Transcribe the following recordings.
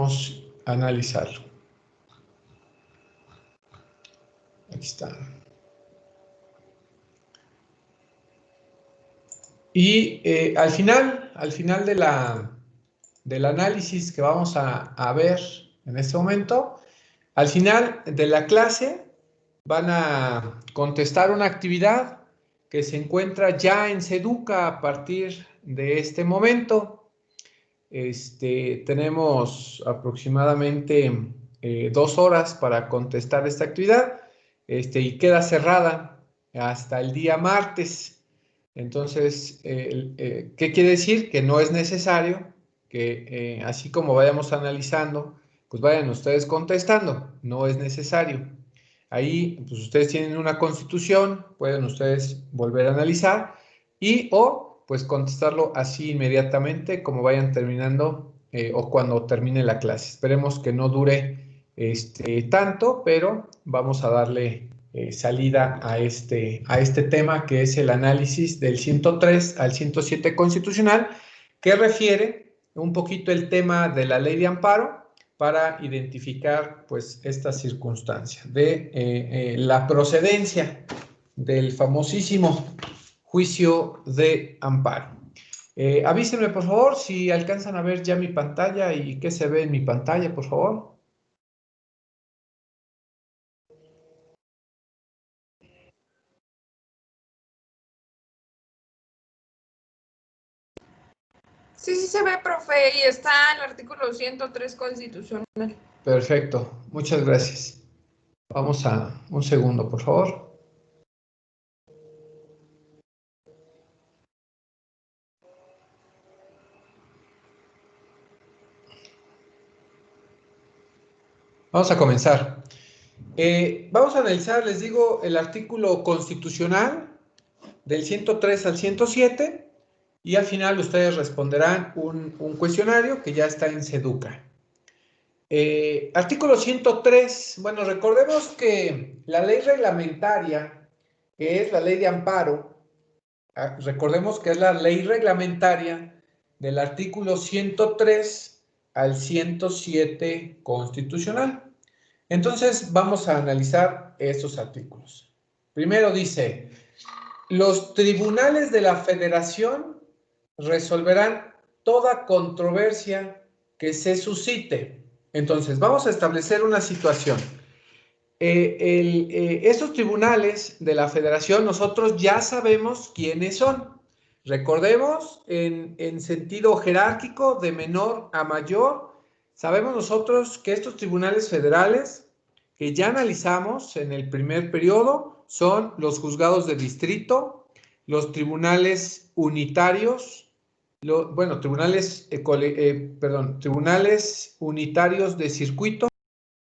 a analizarlo. Aquí está. Y al final del análisis que vamos a ver en este momento, al final de la clase van a contestar una actividad que se encuentra ya en Seduca a partir de este momento. Tenemos aproximadamente 2 horas para contestar esta actividad y queda cerrada hasta el día martes. Entonces, ¿qué quiere decir? Que no es necesario que así como vayamos analizando, pues vayan ustedes contestando, no es necesario. Ahí, pues ustedes tienen una constitución, pueden ustedes volver a analizar o pues contestarlo así inmediatamente como vayan terminando o cuando termine la clase. Esperemos que no dure tanto, pero vamos a darle salida a este tema que es el análisis del 103 al 107 constitucional, que refiere un poquito el tema de la ley de amparo para identificar pues esta circunstancia de la procedencia del famosísimo juicio de amparo. Avísenme por favor si alcanzan a ver ya mi pantalla y qué se ve en mi pantalla, por favor. Sí, sí se ve, profe, y está el artículo 103 constitucional. Perfecto, muchas gracias. Vamos a un segundo, por favor. Vamos a comenzar. Vamos a analizar, les digo, el artículo constitucional del 103 al 107 y al final ustedes responderán un cuestionario que ya está en Seduca. Artículo 103, bueno, recordemos que la ley reglamentaria, que es la ley de amparo, recordemos que es la ley reglamentaria del artículo 103 al 107 constitucional. Entonces, vamos a analizar estos artículos. Primero dice, los tribunales de la Federación resolverán toda controversia que se suscite. Entonces, vamos a establecer una situación. Estos tribunales de la Federación, nosotros ya sabemos quiénes son. Recordemos, en sentido jerárquico, de menor a mayor, sabemos nosotros que estos tribunales federales, que ya analizamos en el primer periodo, son los juzgados de distrito, los tribunales unitarios, tribunales unitarios de circuito,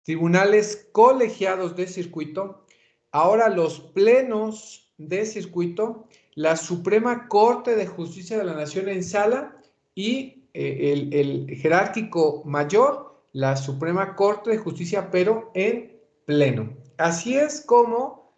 tribunales colegiados de circuito, ahora los plenos de circuito, la Suprema Corte de Justicia de la Nación en sala y el jerárquico mayor, la Suprema Corte de Justicia, pero en pleno. Así es como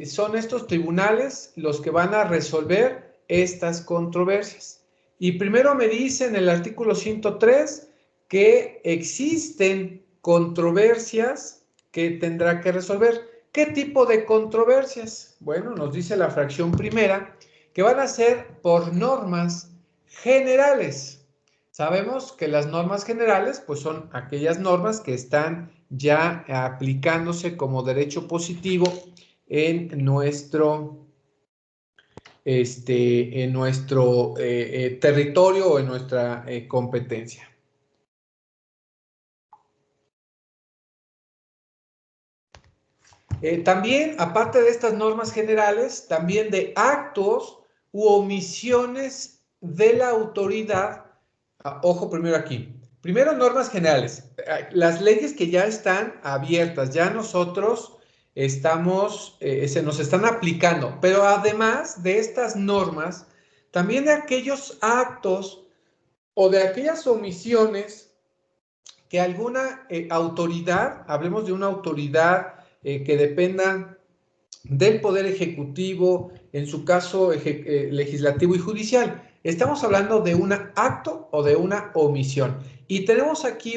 son estos tribunales los que van a resolver estas controversias. Y primero me dice en el artículo 103 que existen controversias que tendrá que resolver. ¿Qué tipo de controversias? Bueno, nos dice la fracción primera que van a ser por normas generales. Sabemos que las normas generales pues son aquellas normas que están ya aplicándose como derecho positivo en nuestro territorio o en nuestra competencia. También, aparte de estas normas generales, también de actos u omisiones de la autoridad. Ojo primero aquí. Primero, normas generales. Las leyes que ya están abiertas, ya nosotros se nos están aplicando. Pero además de estas normas, también de aquellos actos o de aquellas omisiones que alguna autoridad, hablemos de una autoridad que dependa del Poder Ejecutivo, en su caso legislativo y judicial. Estamos hablando de un acto o de una omisión. Y tenemos aquí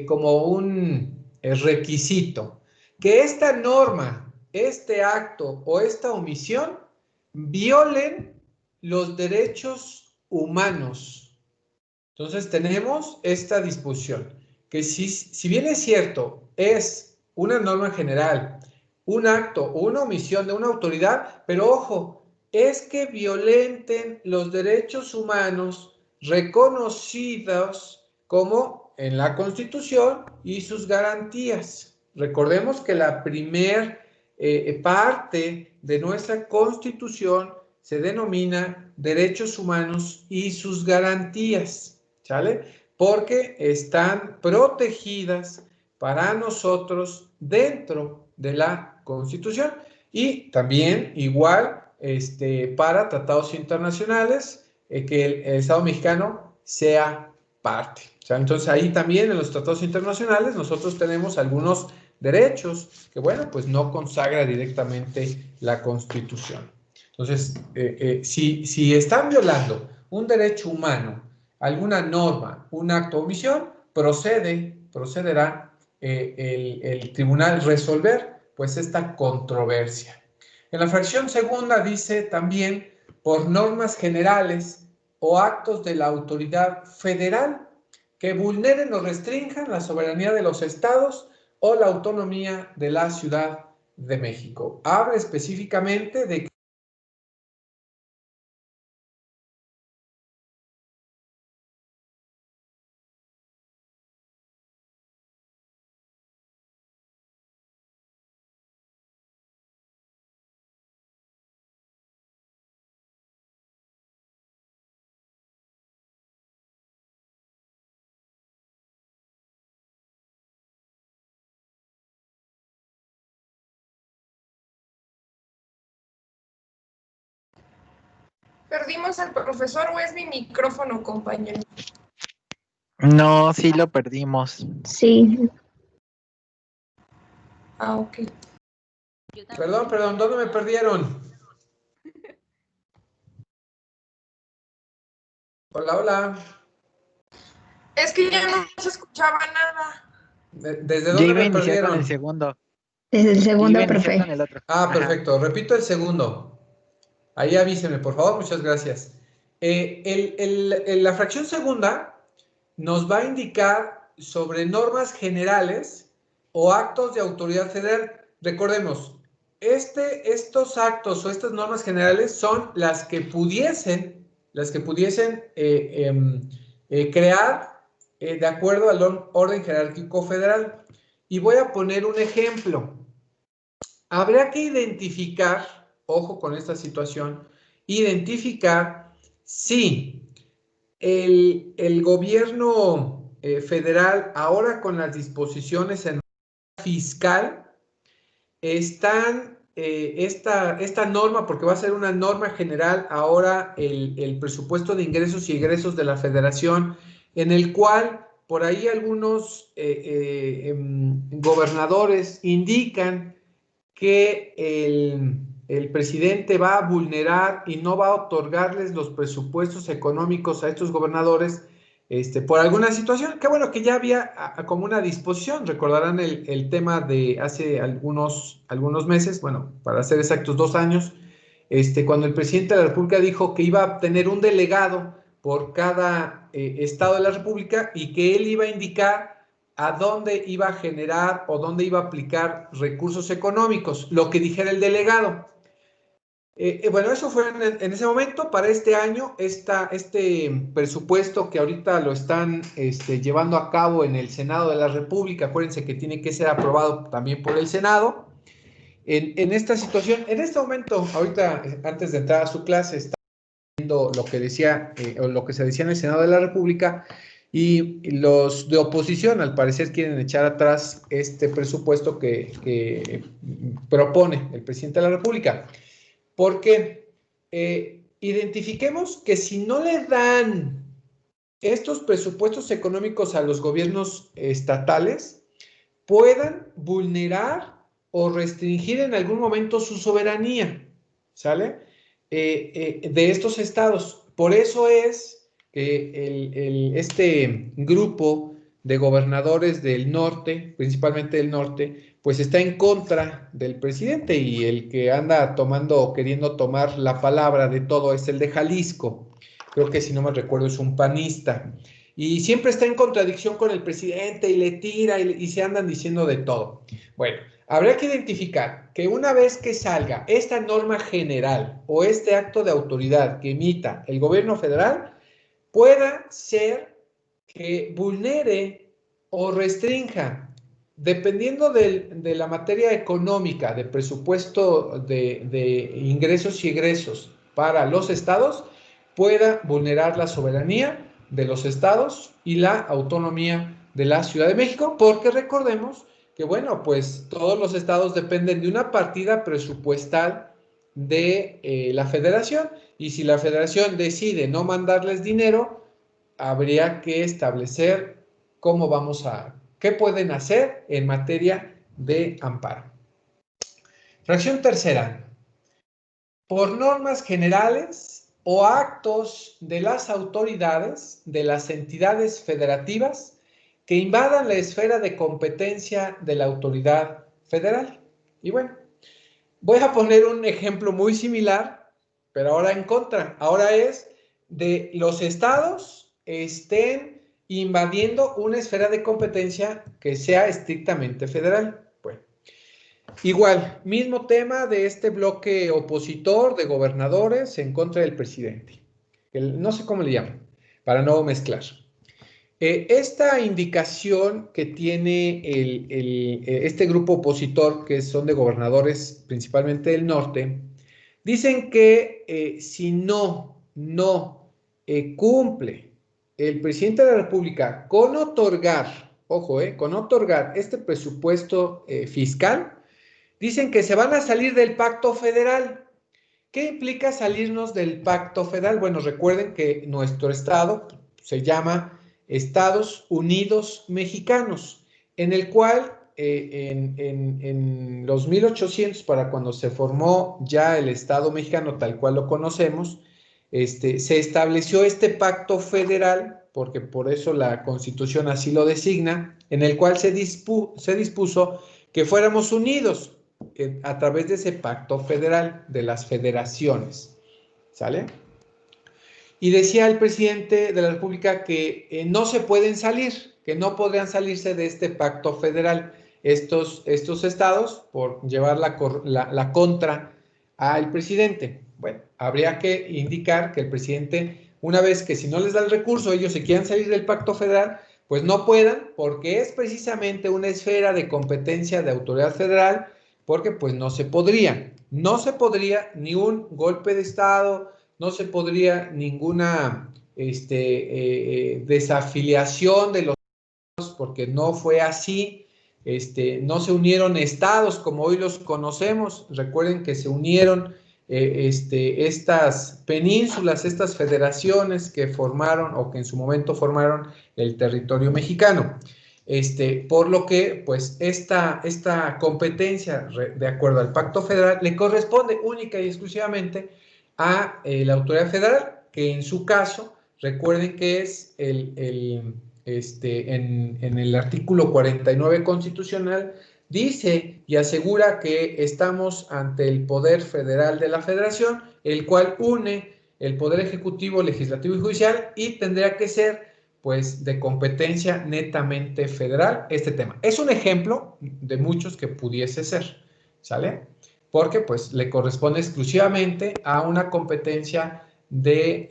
como un requisito, que esta norma, este acto o esta omisión violen los derechos humanos. Entonces tenemos esta disposición, que si bien es cierto, es una norma general, un acto o una omisión de una autoridad, pero ojo, es que violenten los derechos humanos reconocidos como en la Constitución y sus garantías. Recordemos que la primer parte de nuestra Constitución se denomina derechos humanos y sus garantías, ¿sale? Porque están protegidas para nosotros dentro de la Constitución y también igual para tratados internacionales que el Estado mexicano sea parte. O sea, entonces ahí también en los tratados internacionales nosotros tenemos algunos derechos que, bueno, pues no consagra directamente la Constitución. Entonces, si están violando un derecho humano, alguna norma, un acto o omisión, procederá el tribunal resolver pues esta controversia. En la fracción segunda dice también por normas generales o actos de la autoridad federal que vulneren o restrinjan la soberanía de los estados o la autonomía de la Ciudad de México. Habla específicamente de que Perdimos al profesor o es mi micrófono, compañero. No, sí lo perdimos. Sí. Ah, ok. Perdón, ¿dónde me perdieron? Hola, hola. Es que ya no se escuchaba nada. ¿Desde Ya dónde iba a me iniciar con perdieron? el segundo. Desde el Ya segundo, iba a iniciar profe. con el otro. Ah, Ajá. perfecto. Repito el segundo. Ahí avísenme, por favor. Muchas gracias. La fracción segunda nos va a indicar sobre normas generales o actos de autoridad federal. Recordemos, estos actos o estas normas generales son las que pudiesen crear de acuerdo al orden jerárquico federal. Y voy a poner un ejemplo. Habría que identificar, ojo con esta situación, identificar si el gobierno federal, ahora con las disposiciones en fiscal, esta norma, porque va a ser una norma general ahora el presupuesto de ingresos y egresos de la federación, en el cual por ahí algunos gobernadores indican que el presidente va a vulnerar y no va a otorgarles los presupuestos económicos a estos gobernadores por alguna situación. Qué bueno que ya había como una disposición. Recordarán el tema de hace algunos meses, bueno, para ser exactos 2 años, cuando el presidente de la República dijo que iba a tener un delegado por cada estado de la República y que él iba a indicar a dónde iba a generar o dónde iba a aplicar recursos económicos, lo que dijera el delegado. Bueno, eso fue en ese momento. Para este año, este presupuesto que ahorita lo están llevando a cabo en el Senado de la República, acuérdense que tiene que ser aprobado también por el Senado. En esta situación, en este momento, ahorita, antes de entrar a su clase, está viendo lo que decía, o lo que se decía en el Senado de la República, y los de oposición, al parecer, quieren echar atrás este presupuesto que propone el presidente de la República. Porque identifiquemos que si no le dan estos presupuestos económicos a los gobiernos estatales, puedan vulnerar o restringir en algún momento su soberanía, ¿sale? de estos estados. Por eso es que este grupo de gobernadores del norte, principalmente del norte, pues está en contra del presidente, y el que anda tomando o queriendo tomar la palabra de todo es el de Jalisco. Creo que, si no me recuerdo, es un panista. Y siempre está en contradicción con el presidente y le tira y se andan diciendo de todo. Bueno, habrá que identificar que una vez que salga esta norma general o este acto de autoridad que emita el gobierno federal, pueda ser que vulnere o restrinja, dependiendo de la materia económica, de presupuesto de ingresos y egresos para los estados, pueda vulnerar la soberanía de los estados y la autonomía de la Ciudad de México, porque recordemos que, bueno, pues todos los estados dependen de una partida presupuestal de la federación, y si la federación decide no mandarles dinero, habría que establecer qué pueden hacer en materia de amparo. Fracción tercera. Por normas generales o actos de las autoridades de las entidades federativas que invadan la esfera de competencia de la autoridad federal. Y bueno, voy a poner un ejemplo muy similar, pero ahora en contra. Ahora es de los estados estén invadiendo una esfera de competencia que sea estrictamente federal. Bueno, igual, mismo tema de este bloque opositor de gobernadores en contra del presidente. No sé cómo le llaman, para no mezclar. Esta indicación que tiene este grupo opositor, que son de gobernadores principalmente del norte, dicen que si no cumple el presidente de la República con otorgar, ojo, con otorgar este presupuesto fiscal, dicen que se van a salir del pacto federal. ¿Qué implica salirnos del pacto federal? Bueno, recuerden que nuestro estado se llama Estados Unidos Mexicanos, en el cual en los 1800, para cuando se formó ya el Estado mexicano tal cual lo conocemos, se estableció este pacto federal, porque por eso la Constitución así lo designa, en el cual se dispuso que fuéramos unidos a través de ese pacto federal de las federaciones, ¿sale? Y decía el presidente de la República que no se pueden salir, que no podrían salirse de este pacto federal estos estados por llevar la contra al presidente. Bueno, habría que indicar que el presidente, una vez que si no les da el recurso, ellos se quieran salir del pacto federal, pues no puedan, porque es precisamente una esfera de competencia de autoridad federal, porque pues no se podría ni un golpe de estado, no se podría ninguna desafiliación de los estados, porque no fue así. No se unieron estados como hoy los conocemos. Recuerden que se unieron estas penínsulas, estas federaciones que formaron o que en su momento formaron el territorio mexicano. Por lo que, pues, esta competencia, de acuerdo al Pacto Federal, le corresponde única y exclusivamente a la autoridad federal, que en su caso, recuerden que es en el artículo 49 constitucional, dice y asegura que estamos ante el poder federal de la federación, el cual une el poder ejecutivo, legislativo y judicial, y tendría que ser pues de competencia netamente federal este tema. Es un ejemplo de muchos que pudiese ser, ¿sale? Porque pues le corresponde exclusivamente a una competencia de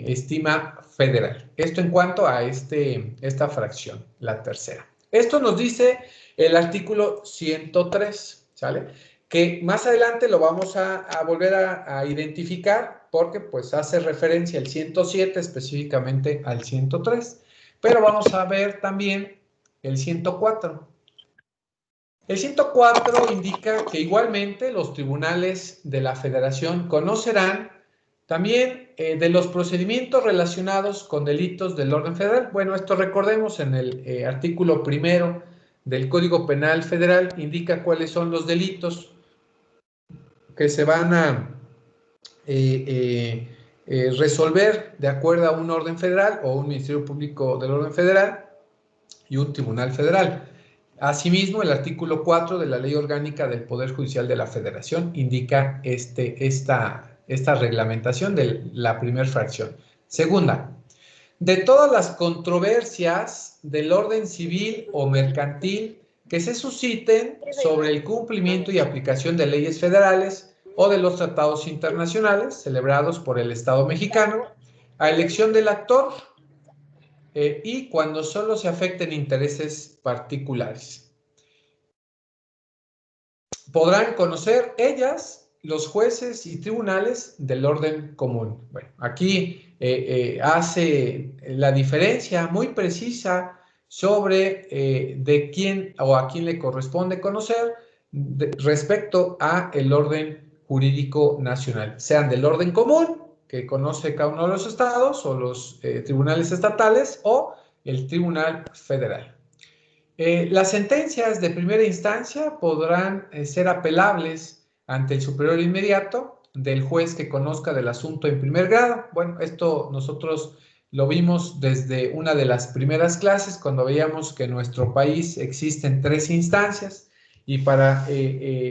estima federal. Esto en cuanto a esta fracción, la tercera. Esto nos dice el artículo 103, ¿sale? Que más adelante lo vamos a volver a identificar, porque pues hace referencia el 107 específicamente al 103, pero vamos a ver también el 104. El 104 indica que igualmente los tribunales de la Federación conocerán también de los procedimientos relacionados con delitos del orden federal. Bueno, esto recordemos en el artículo 1 del Código Penal Federal, indica cuáles son los delitos que se van a resolver de acuerdo a un orden federal o un Ministerio Público del Orden Federal y un tribunal federal. Asimismo, el artículo 4 de la Ley Orgánica del Poder Judicial de la Federación indica esta reglamentación de la primera fracción. Segunda, de todas las controversias del orden civil o mercantil que se susciten sobre el cumplimiento y aplicación de leyes federales o de los tratados internacionales celebrados por el Estado mexicano, a elección del actor y cuando solo se afecten intereses particulares. Podrán conocer ellas los jueces y tribunales del orden común. Bueno, aquí hace la diferencia muy precisa sobre de quién o a quién le corresponde conocer respecto a el orden jurídico nacional, sean del orden común, que conoce cada uno de los estados, o los tribunales estatales, o el tribunal federal. Las sentencias de primera instancia podrán ser apelables ante el superior inmediato del juez que conozca del asunto en primer grado. Bueno, esto nosotros lo vimos desde una de las primeras clases, cuando veíamos que en nuestro país existen 3 instancias y para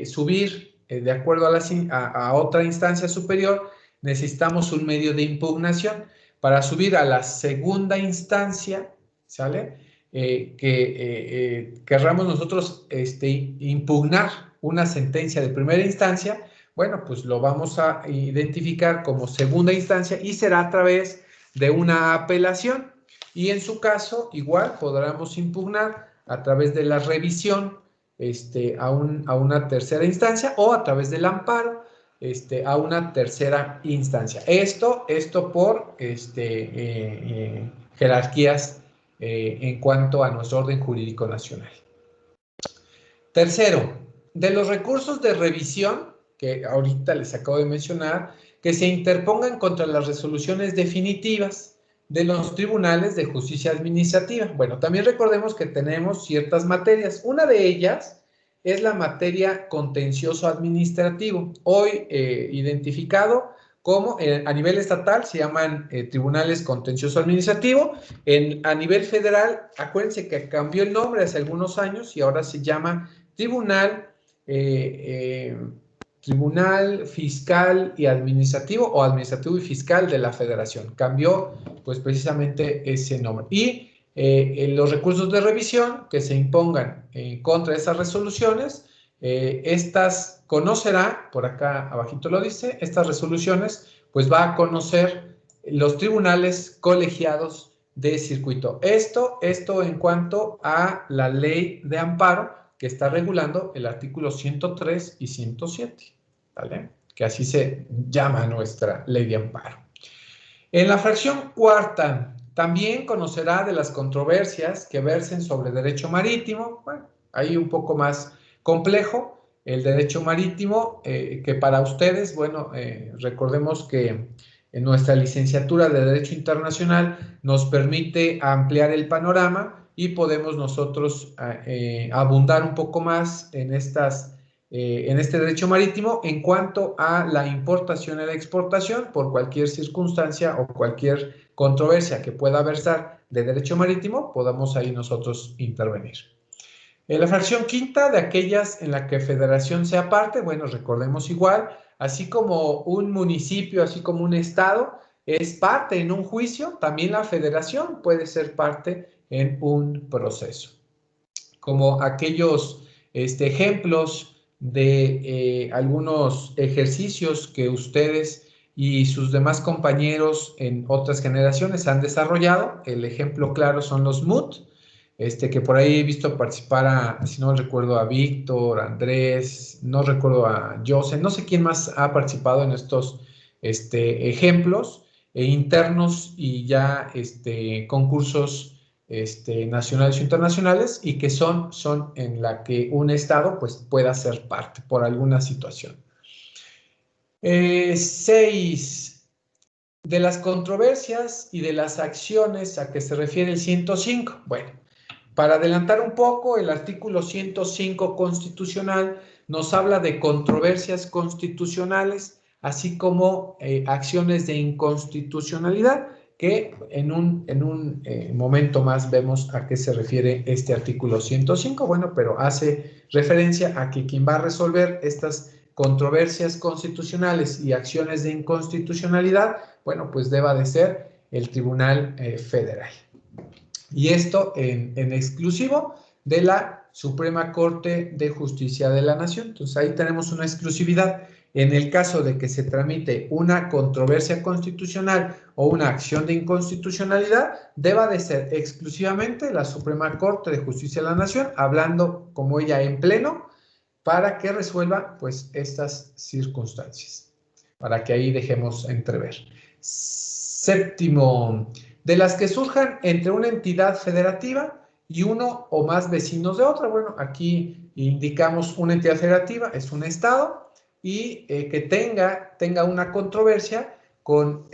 subir de acuerdo a otra instancia superior necesitamos un medio de impugnación. Para subir a la segunda instancia, ¿sale? Querramos nosotros impugnar una sentencia de primera instancia, bueno, pues lo vamos a identificar como segunda instancia y será a través de una apelación. Y en su caso, igual podremos impugnar a través de la revisión a una tercera instancia o a través del amparo a una tercera instancia. Esto por jerarquías en cuanto a nuestro orden jurídico nacional. Tercero, de los recursos de revisión, que ahorita les acabo de mencionar, que se interpongan contra las resoluciones definitivas de los tribunales de justicia administrativa. Bueno, también recordemos que tenemos ciertas materias. Una de ellas es la materia contencioso administrativo, hoy identificado como a nivel estatal se llaman tribunales contencioso administrativo. A nivel federal, acuérdense que cambió el nombre hace algunos años y ahora se llama Tribunal Fiscal y Administrativo o Administrativo y Fiscal de la Federación. Cambió pues precisamente ese nombre. Y los recursos de revisión que se impongan contra esas resoluciones, estas conocerá, por acá abajito lo dice, estas resoluciones pues va a conocer los tribunales colegiados de circuito. Esto en cuanto a la ley de amparo que está regulando el artículo 103 y 107, ¿vale? Que así se llama nuestra ley de amparo. En la fracción cuarta, también conocerá de las controversias que versen sobre derecho marítimo. Bueno, ahí un poco más complejo el derecho marítimo, que para ustedes, bueno, recordemos que en nuestra licenciatura de Derecho Internacional nos permite ampliar el panorama y podemos nosotros abundar un poco más en este derecho marítimo en cuanto a la importación y la exportación por cualquier circunstancia o cualquier controversia que pueda versar de derecho marítimo, podamos ahí nosotros intervenir. La fracción quinta, de aquellas en la que federación sea parte, bueno, recordemos igual, así como un municipio, así como un estado es parte en un juicio, también la federación puede ser parte en un proceso. Como aquellos ejemplos de algunos ejercicios que ustedes y sus demás compañeros en otras generaciones han desarrollado. El ejemplo claro son los MUT, que por ahí he visto participar si no recuerdo, a Víctor, a Andrés, no recuerdo a Joseph, no sé quién más ha participado en estos ejemplos internos y ya concursos nacionales o internacionales, y que son en la que un estado pues pueda ser parte por alguna situación. 6. De las controversias y de las acciones a que se refiere el 105. Bueno, para adelantar un poco, el artículo 105 constitucional nos habla de controversias constitucionales así como acciones de inconstitucionalidad, que en un momento más vemos a qué se refiere este artículo 105. Bueno, pero hace referencia a que quien va a resolver estas controversias constitucionales y acciones de inconstitucionalidad, bueno, pues deba de ser el Tribunal Federal. Y esto en exclusivo de la Suprema Corte de Justicia de la Nación. Entonces ahí tenemos una exclusividad. En el caso de que se tramite una controversia constitucional o una acción de inconstitucionalidad, deba de ser exclusivamente la Suprema Corte de Justicia de la Nación, hablando como ella en pleno, para que resuelva pues estas circunstancias, para que ahí dejemos entrever. Séptimo, de las que surjan entre una entidad federativa y uno o más vecinos de otra. Bueno, aquí indicamos una entidad federativa, es un estado, y que tenga una controversia con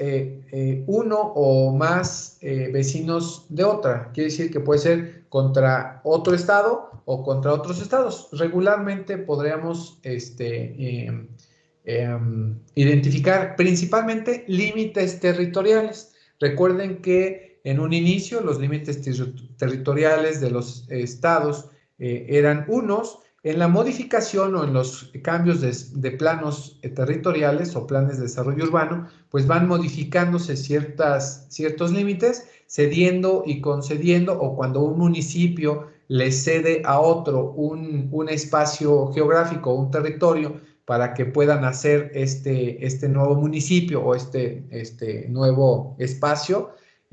uno o más vecinos de otra. Quiere decir que puede ser contra otro estado o contra otros estados. Regularmente podríamos identificar principalmente límites territoriales. Recuerden que en un inicio los límites territoriales de los estados eran unos. En la modificación o en los cambios de planos territoriales o planes de desarrollo urbano, pues van modificándose ciertos límites, cediendo y concediendo, o cuando un municipio le cede a otro un espacio geográfico, un territorio, para que puedan hacer este nuevo municipio o este nuevo espacio,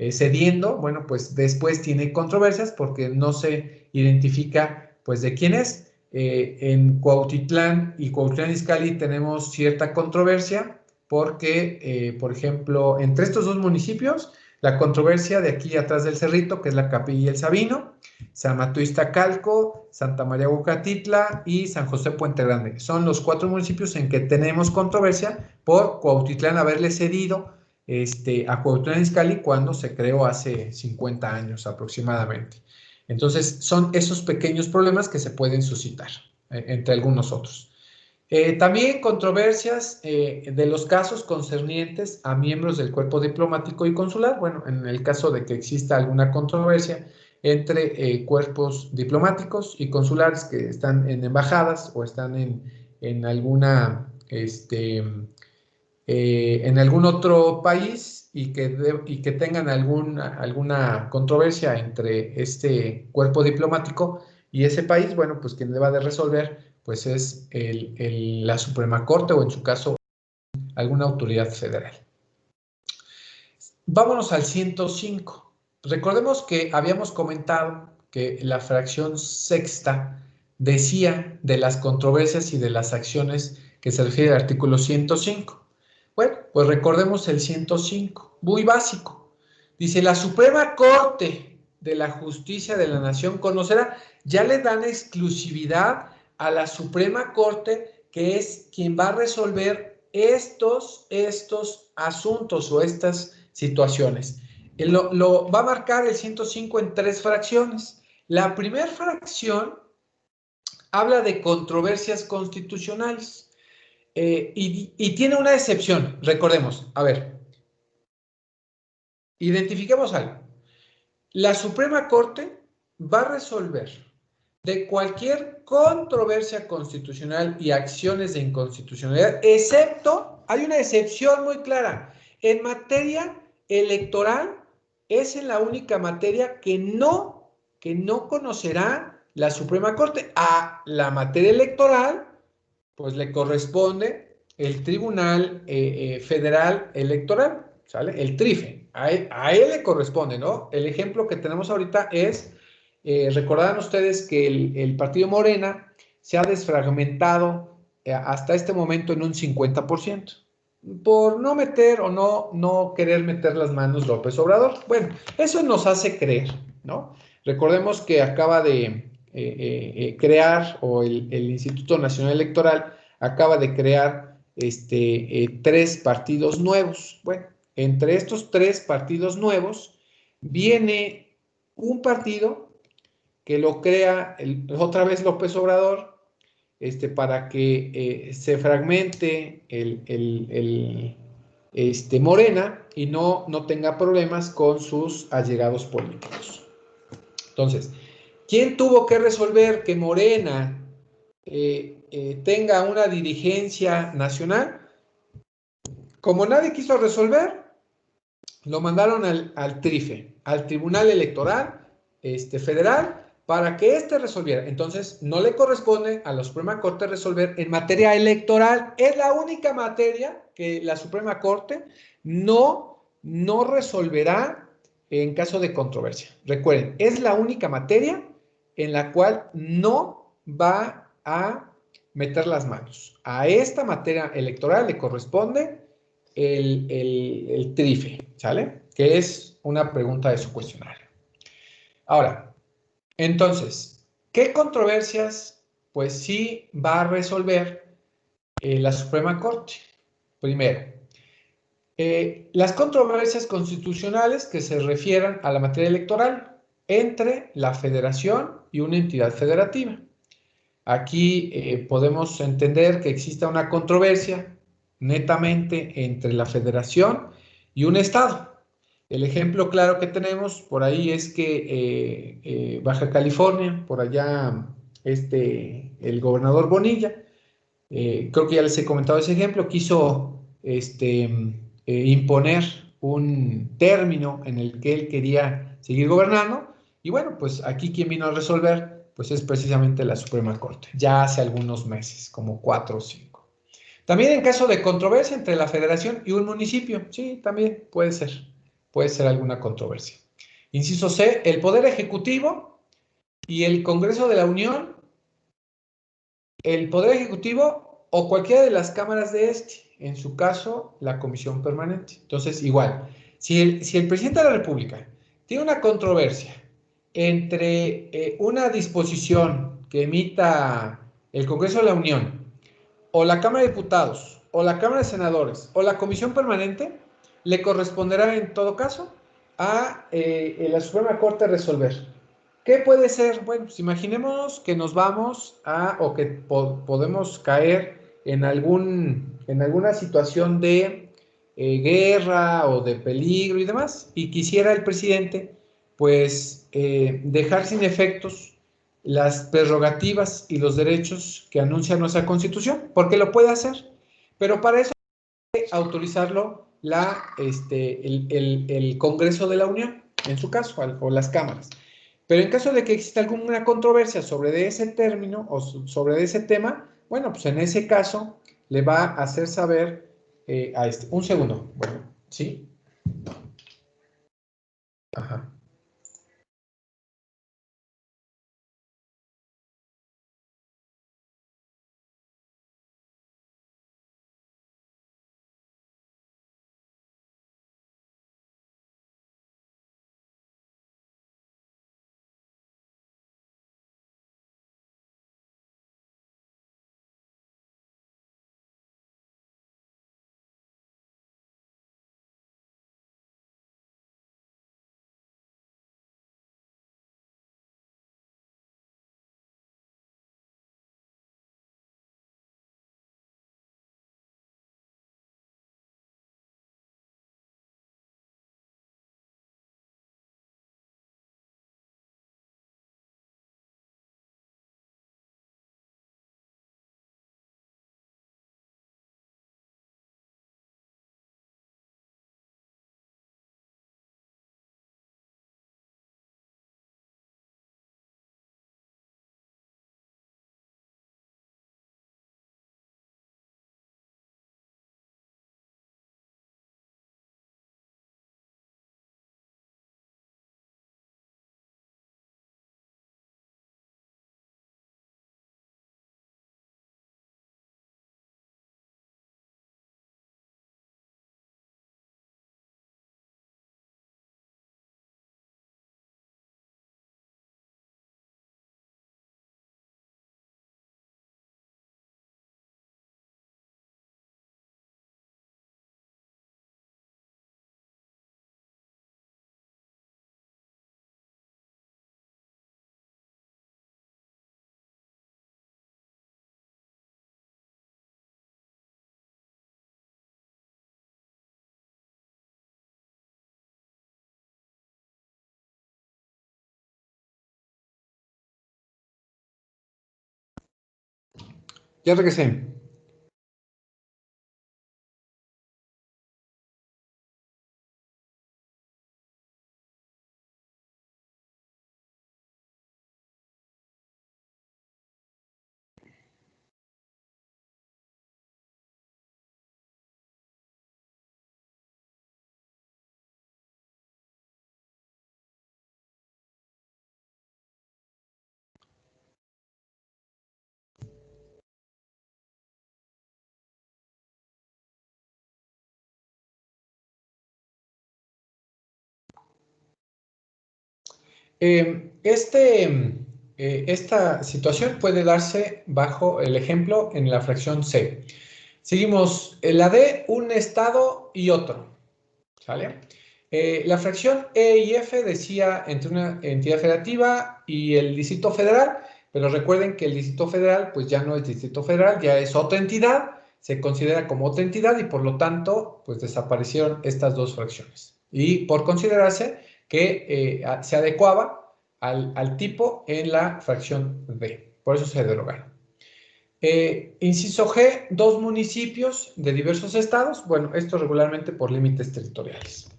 cediendo, bueno, pues después tiene controversias porque no se identifica, pues, de quién es. En Cuautitlán y Cuautitlán Izcalli tenemos cierta controversia porque, por ejemplo, entre estos dos municipios, la controversia de aquí atrás del cerrito, que es la Capilla y el Sabino, San Mateo Iztacalco, Santa María Huacatitla y San José Puente Grande. Son los 4 municipios en que tenemos controversia por Cuautitlán haberle cedido a Cuautitlán Izcalli cuando se creó hace 50 años aproximadamente. Entonces, son esos pequeños problemas que se pueden suscitar, entre algunos otros. También controversias de los casos concernientes a miembros del cuerpo diplomático y consular. Bueno, en el caso de que exista alguna controversia entre cuerpos diplomáticos y consulares que están en embajadas o están en algún otro país y que tengan alguna controversia entre este cuerpo diplomático y ese país, bueno, pues quien deba de resolver pues es la Suprema Corte o en su caso alguna autoridad federal. Vámonos al 105. Recordemos que habíamos comentado que la fracción sexta decía de las controversias y de las acciones que se refiere al artículo 105. Bueno, pues recordemos el 105, muy básico. Dice, la Suprema Corte de la Justicia de la Nación conocerá, ya le dan exclusividad a la Suprema Corte, que es quien va a resolver estos asuntos o estas situaciones. Lo va a marcar el 105 en 3 fracciones. La primera fracción habla de controversias constitucionales. Y tiene una excepción, recordemos, a ver, identifiquemos algo. La Suprema Corte va a resolver de cualquier controversia constitucional y acciones de inconstitucionalidad, excepto, hay una excepción muy clara, en materia electoral es en la única materia que no conocerá la Suprema Corte. A la materia electoral pues le corresponde el Tribunal Federal Electoral, ¿sale? El TRIFE, a él le corresponde, ¿no? El ejemplo que tenemos ahorita es, recordarán ustedes que el partido Morena se ha desfragmentado hasta este momento en un 50%, por no meter o no querer meter las manos López Obrador. Bueno, eso nos hace creer, ¿no? Recordemos que acaba de crear, o el Instituto Nacional Electoral acaba de crear 3 partidos nuevos. Bueno, entre estos 3 partidos nuevos viene un partido que lo crea otra vez López Obrador, para que se fragmente Morena y no tenga problemas con sus allegados políticos. Entonces, ¿quién tuvo que resolver que Morena tenga una dirigencia nacional? Como nadie quiso resolver, lo mandaron al TRIFE, al Tribunal Electoral Federal, para que resolviera. Entonces, no le corresponde a la Suprema Corte resolver en materia electoral. Es la única materia que la Suprema Corte no resolverá en caso de controversia. Recuerden, es la única materia en la cual no va a meter las manos. A esta materia electoral le corresponde el TRIFE, ¿sale? Que es una pregunta de su cuestionario. Ahora, entonces, ¿qué controversias? Pues sí va a resolver la Suprema Corte. Primero, las controversias constitucionales que se refieran a la materia electoral entre la federación y una entidad federativa. Aquí podemos entender que exista una controversia netamente entre la federación y un estado. El ejemplo claro que tenemos por ahí es que Baja California, por allá el gobernador Bonilla, creo que ya les he comentado ese ejemplo, quiso imponer un término en el que él quería seguir gobernando, y bueno, pues aquí quien vino a resolver, pues es precisamente la Suprema Corte, ya hace algunos meses, como 4 o 5. También en caso de controversia entre la federación y un municipio, sí, también puede ser alguna controversia. Inciso C, el Poder Ejecutivo y el Congreso de la Unión, el Poder Ejecutivo o cualquiera de las cámaras de en su caso, la Comisión Permanente. Entonces, igual, si el presidente de la República tiene una controversia entre una disposición que emita el Congreso de la Unión, o la Cámara de Diputados, o la Cámara de Senadores, o la Comisión Permanente, le corresponderá en todo caso a la Suprema Corte resolver. ¿Qué puede ser? Bueno, pues imaginémonos que nos vamos o que podemos caer en alguna situación de guerra o de peligro y demás, y quisiera el presidente, pues, dejar sin efectos las prerrogativas y los derechos que anuncia nuestra Constitución, porque lo puede hacer, pero para eso hay que autorizarlo el Congreso de la Unión, en su caso, o las cámaras. Pero en caso de que exista alguna controversia sobre ese término o sobre ese tema, bueno, pues en ese caso le va a hacer saber un segundo, bueno, ¿sí? Ajá. Ya regresé. Esta situación puede darse bajo el ejemplo en la fracción C. Seguimos, la D, un estado y otro. ¿Sale? La fracción E y F decía entre una entidad federativa y el Distrito Federal, pero recuerden que el Distrito Federal pues ya no es Distrito Federal, ya es otra entidad, se considera como otra entidad y por lo tanto pues desaparecieron estas dos fracciones. Y por considerarse que se adecuaba al tipo en la fracción D, por eso se derogaron. Inciso G, dos municipios de diversos estados. Bueno, esto regularmente por límites territoriales.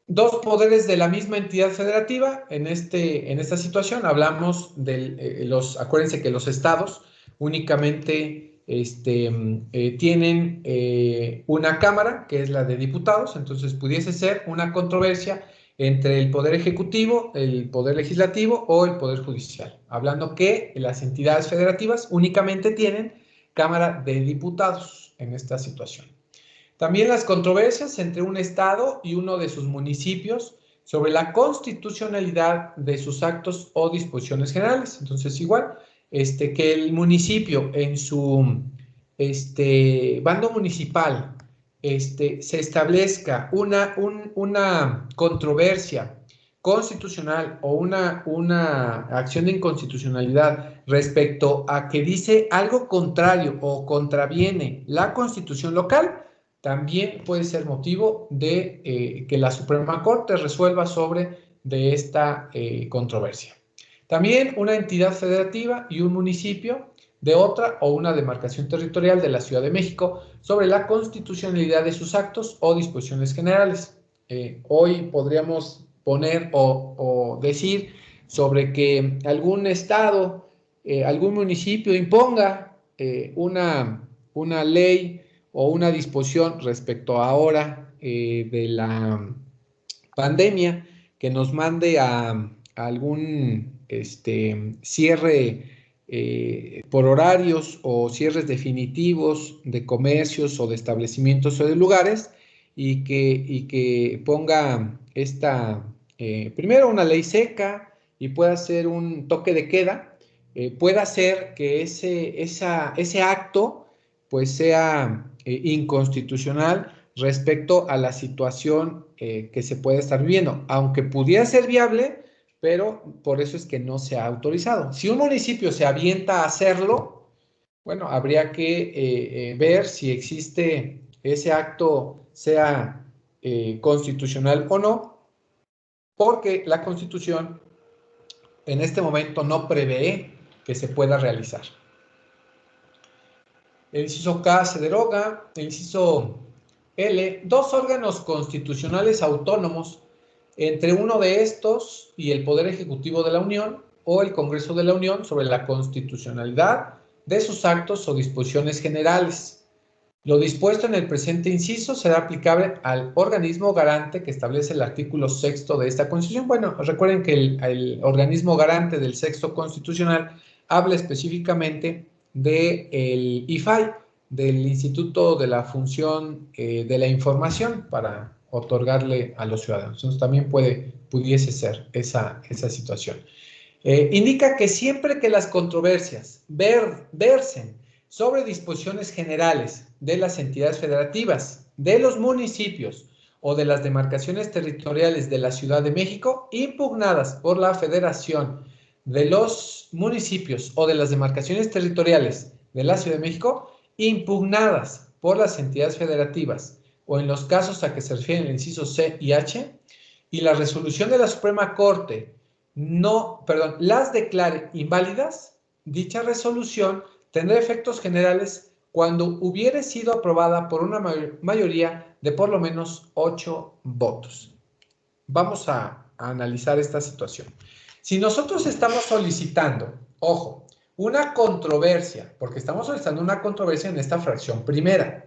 Dos poderes de la misma entidad federativa. En esta situación hablamos de acuérdense que los estados únicamente tienen una cámara, que es la de diputados, entonces pudiese ser una controversia entre el Poder Ejecutivo, el Poder Legislativo o el Poder Judicial, hablando que las entidades federativas únicamente tienen Cámara de Diputados en esta situación. También las controversias entre un Estado y uno de sus municipios sobre la constitucionalidad de sus actos o disposiciones generales. Entonces, igual, que el municipio en su bando municipal se establezca una controversia constitucional o una acción de inconstitucionalidad respecto a que dice algo contrario o contraviene la Constitución local, también puede ser motivo de que la Suprema Corte resuelva sobre de esta controversia. También una entidad federativa y un municipio de otra o una demarcación territorial de la Ciudad de México sobre la constitucionalidad de sus actos o disposiciones generales. Hoy podríamos poner o decir sobre que algún estado, algún municipio imponga una ley o una disposición respecto ahora de la pandemia que nos mande a algún cierre por horarios o cierres definitivos de comercios o de establecimientos o de lugares y que ponga primero una ley seca y pueda ser un toque de queda, pueda hacer que ese acto pues sea inconstitucional respecto a la situación que se puede estar viviendo, aunque pudiera ser viable, pero por eso es que no se ha autorizado. Si un municipio se avienta a hacerlo, bueno, habría que ver si existe ese acto, sea constitucional o no, porque la Constitución en este momento no prevé que se pueda realizar. El inciso K se deroga. El inciso L, dos órganos constitucionales autónomos entre uno de estos y el Poder Ejecutivo de la Unión o el Congreso de la Unión sobre la constitucionalidad de sus actos o disposiciones generales. Lo dispuesto en el presente inciso será aplicable al organismo garante que establece el artículo 6º de esta Constitución. Bueno, recuerden que el organismo garante del 6º constitucional habla específicamente del IFAI, del Instituto de la Función de la Información para otorgarle a los ciudadanos. Entonces también pudiese ser esa situación. Indica que siempre que las controversias versen sobre disposiciones generales de las entidades federativas, de los municipios o de las demarcaciones territoriales de la Ciudad de México, impugnadas por la Federación de los municipios o de las demarcaciones territoriales de la Ciudad de México, impugnadas por las entidades federativas o en los casos a que se refieren el inciso C y H, y la resolución de la Suprema Corte las declare inválidas, dicha resolución tendrá efectos generales cuando hubiere sido aprobada por una mayoría de por lo menos 8 votos. Vamos a analizar esta situación. Si nosotros estamos solicitando, ojo, una controversia, porque estamos solicitando una controversia en esta fracción primera,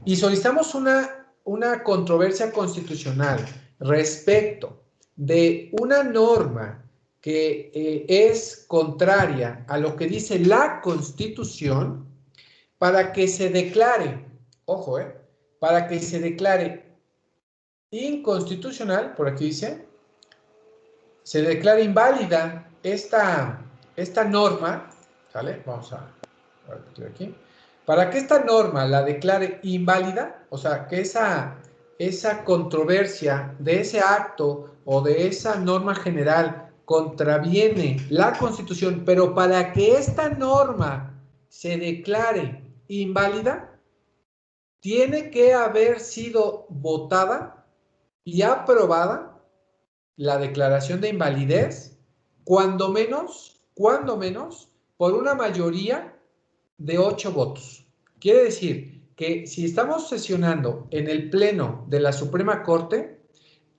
y solicitamos una controversia constitucional respecto de una norma que es contraria a lo que dice la Constitución, para que se declare, ojo, para que se declare inconstitucional, por aquí dice, se declara inválida esta norma, ¿sale? Vamos a repetir aquí. Para que esta norma la declare inválida, o sea, que esa controversia de ese acto o de esa norma general contraviene la Constitución, pero para que esta norma se declare inválida, tiene que haber sido votada y aprobada la declaración de invalidez, cuando menos, por una mayoría de 8 votos. Quiere decir que si estamos sesionando en el Pleno de la Suprema Corte,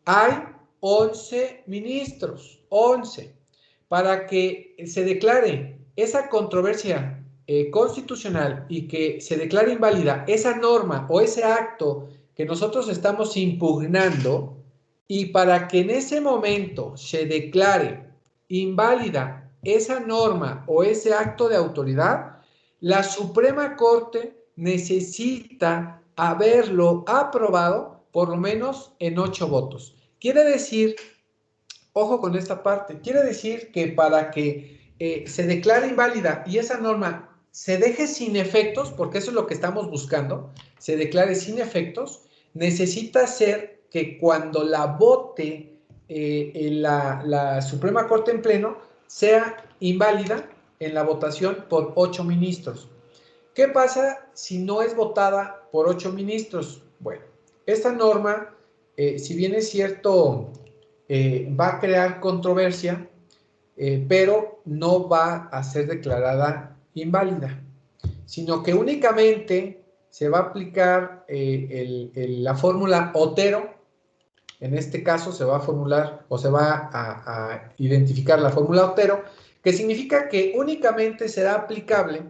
hay 11 ministros, 11, para que se declare esa controversia constitucional y que se declare inválida esa norma o ese acto que nosotros estamos impugnando, y para que en ese momento se declare inválida esa norma o ese acto de autoridad, la Suprema Corte necesita haberlo aprobado por lo menos en 8 votos. Quiere decir, ojo con esta parte, quiere decir que para que se declare inválida y esa norma se deje sin efectos, porque eso es lo que estamos buscando, se declare sin efectos, necesita ser que cuando la vote la Suprema Corte en pleno, sea inválida en la votación por 8 ministros. ¿Qué pasa si no es votada por 8 ministros? Bueno, esta norma, si bien es cierto, va a crear controversia, pero no va a ser declarada inválida, sino que únicamente se va a aplicar la fórmula Otero. En este caso se va a formular o se va a identificar la fórmula Otero, que significa que únicamente será aplicable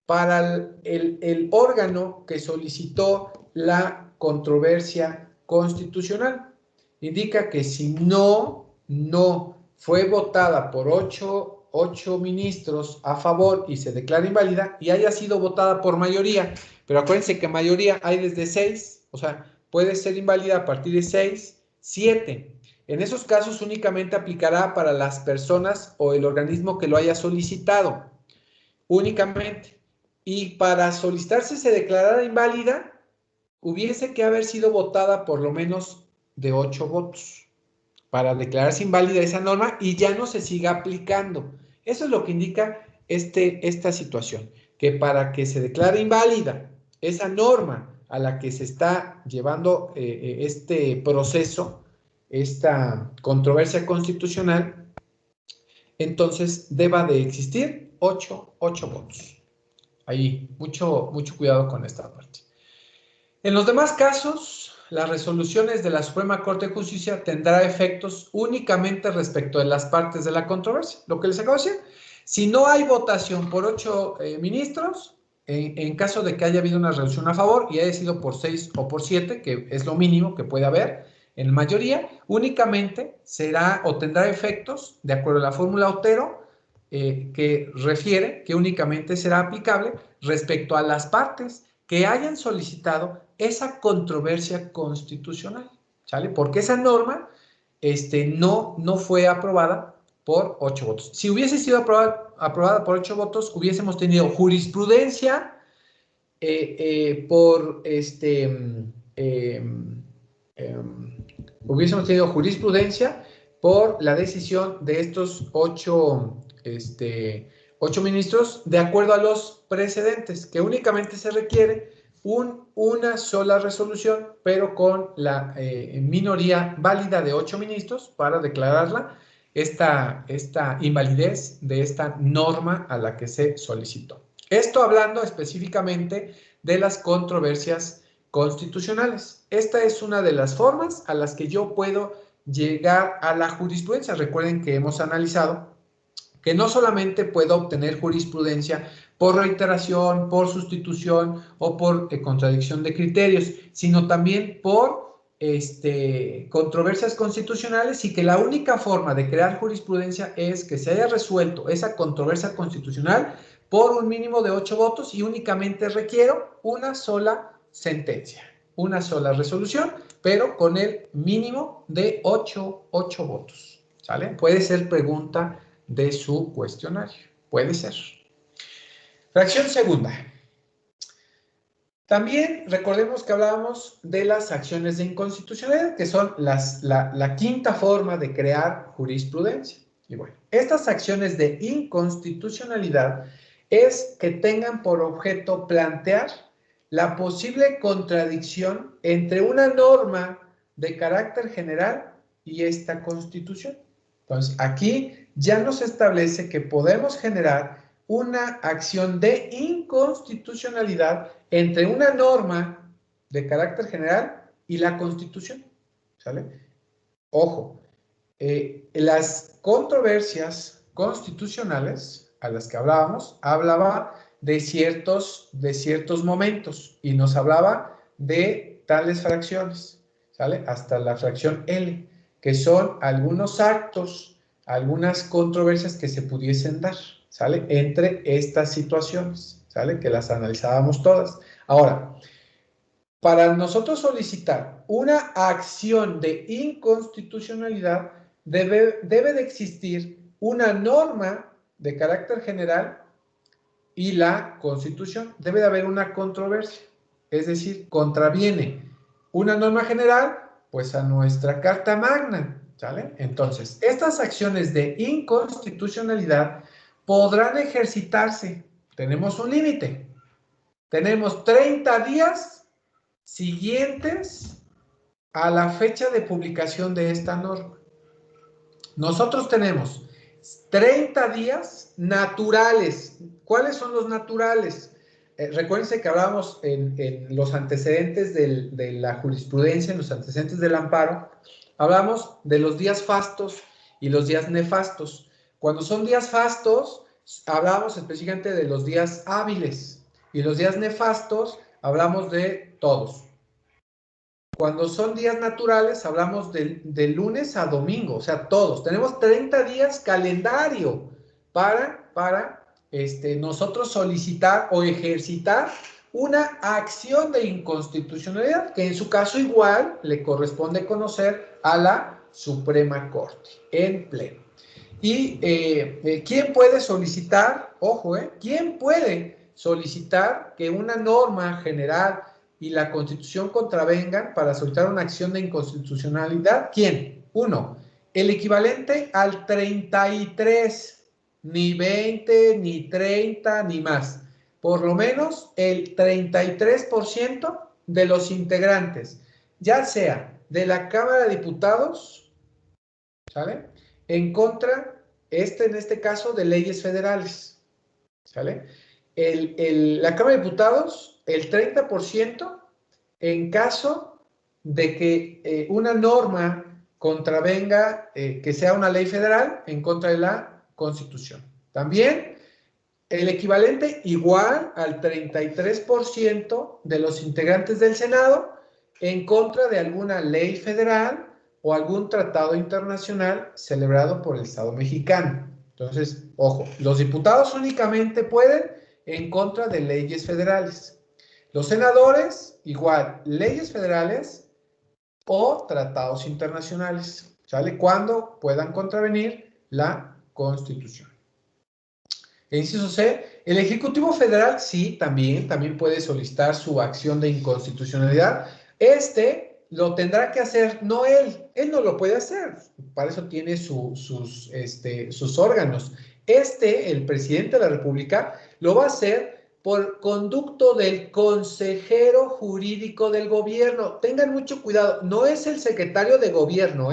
para el órgano que solicitó la controversia constitucional. Indica que si no fue votada por 8 ministros a favor y se declara inválida y haya sido votada por mayoría, pero acuérdense que mayoría hay desde 6, o sea, puede ser inválida a partir de 6, 7. En esos casos únicamente aplicará para las personas o el organismo que lo haya solicitado, únicamente. Y para solicitarse se declarara inválida, hubiese que haber sido votada por lo menos de 8 votos para declararse inválida esa norma y ya no se siga aplicando. Eso es lo que indica esta situación, que para que se declare inválida esa norma a la que se está llevando este proceso, esta controversia constitucional, entonces deba de existir 8 votos. Ahí, mucho cuidado con esta parte. En los demás casos, las resoluciones de la Suprema Corte de Justicia tendrá efectos únicamente respecto de las partes de la controversia. Lo que les acabo de decir, si no hay votación por 8 ministros, en caso de que haya habido una resolución a favor y haya sido por 6 o por 7, que es lo mínimo que puede haber, en mayoría, únicamente será o tendrá efectos, de acuerdo a la fórmula Otero, que refiere que únicamente será aplicable respecto a las partes que hayan solicitado esa controversia constitucional, ¿sale? Porque esa norma no fue aprobada por 8 votos. Si hubiese sido aprobada por 8 votos, hubiésemos tenido jurisprudencia hubiésemos tenido jurisprudencia por la decisión de estos 8 ministros, de acuerdo a los precedentes, que únicamente se requiere una sola resolución, pero con la minoría válida de 8 ministros para declararla esta invalidez de esta norma a la que se solicitó. Esto hablando específicamente de las controversias constitucionales. Esta es una de las formas a las que yo puedo llegar a la jurisprudencia. Recuerden que hemos analizado que no solamente puedo obtener jurisprudencia por reiteración, por sustitución o por contradicción de criterios, sino también por controversias constitucionales, y que la única forma de crear jurisprudencia es que se haya resuelto esa controversia constitucional por un mínimo de 8 votos y únicamente requiero una sola sentencia, una sola resolución, pero con el mínimo de 8 votos. ¿Sale? Puede ser pregunta de su cuestionario. Puede ser. Fracción segunda. También recordemos que hablábamos de las acciones de inconstitucionalidad, que son la quinta forma de crear jurisprudencia. Y bueno, estas acciones de inconstitucionalidad es que tengan por objeto plantear la posible contradicción entre una norma de carácter general y esta Constitución. Entonces, aquí ya nos establece que podemos generar una acción de inconstitucionalidad entre una norma de carácter general y la Constitución. ¿Sale? Ojo, las controversias constitucionales a las que hablábamos, hablaba de ciertos momentos y nos hablaba de tales fracciones, ¿sale? Hasta la fracción L, que son algunos actos, algunas controversias que se pudiesen dar, ¿sale? Entre estas situaciones, ¿sale? Que las analizábamos todas. Ahora, para nosotros solicitar una acción de inconstitucionalidad, debe de existir una norma de carácter general y la Constitución. Debe de haber una controversia, es decir, contraviene una norma general, pues a nuestra Carta Magna, ¿sale? Entonces, estas acciones de inconstitucionalidad podrán ejercitarse. Tenemos un límite. Tenemos 30 días siguientes a la fecha de publicación de esta norma. Nosotros tenemos 30 días naturales. ¿Cuáles son los naturales? Recuérdense que hablábamos en los antecedentes de la jurisprudencia, en los antecedentes del amparo, hablamos de los días fastos y los días nefastos. Cuando son días fastos, hablamos específicamente de los días hábiles, y los días nefastos hablamos de todos. Cuando son días naturales, hablamos de lunes a domingo, o sea, todos. Tenemos 30 días calendario para nosotros solicitar o ejercitar una acción de inconstitucionalidad, que en su caso igual le corresponde conocer a la Suprema Corte en pleno. Y ¿quién puede solicitar? Ojo, ¿quién puede solicitar que una norma general y la Constitución contravengan para solicitar una acción de inconstitucionalidad? ¿Quién? Uno, el equivalente al 33, ni 20, ni 30, ni más. Por lo menos el 33% de los integrantes, ya sea de la Cámara de Diputados, ¿sale? En contra, en este caso, de leyes federales, ¿sale? La Cámara de Diputados, el 30% en caso de que una norma contravenga, que sea una ley federal en contra de la Constitución. También el equivalente igual al 33% de los integrantes del Senado en contra de alguna ley federal o algún tratado internacional celebrado por el Estado mexicano. Entonces, ojo, los diputados únicamente pueden en contra de leyes federales. Los senadores, igual, leyes federales o tratados internacionales, ¿sale? Cuando puedan contravenir la Constitución. E inciso C, el Ejecutivo Federal, sí, también puede solicitar su acción de inconstitucionalidad. Lo tendrá que hacer no él no lo puede hacer, para eso tiene sus órganos. El presidente de la República lo va a hacer por conducto del consejero jurídico del gobierno. Tengan mucho cuidado, no es el secretario de gobierno,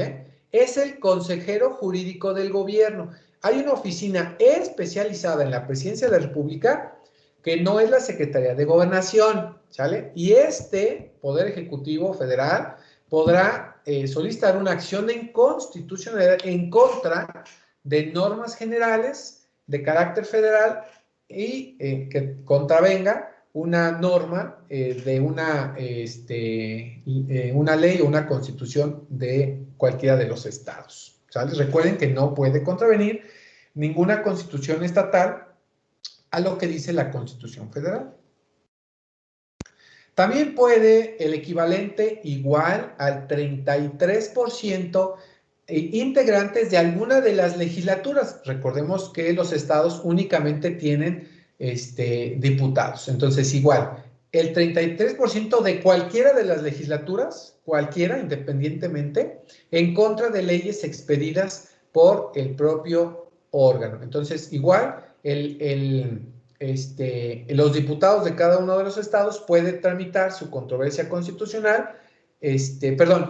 es el consejero jurídico del gobierno. Hay una oficina especializada en la Presidencia de la República que no es la Secretaría de Gobernación, ¿sale? Y este Poder Ejecutivo Federal podrá solicitar una acción de inconstitucionalidad en contra de normas generales de carácter federal y que contravenga una norma de una ley o una constitución de cualquiera de los estados, ¿sale? Recuerden que no puede contravenir ninguna constitución estatal a lo que dice la Constitución Federal. También puede el equivalente igual al 33% integrantes de alguna de las legislaturas. Recordemos que los estados únicamente tienen diputados. Entonces, igual, el 33% de cualquiera de las legislaturas, cualquiera, independientemente, en contra de leyes expedidas por el propio órgano. Entonces, igual, los diputados de cada uno de los estados pueden tramitar su controversia constitucional,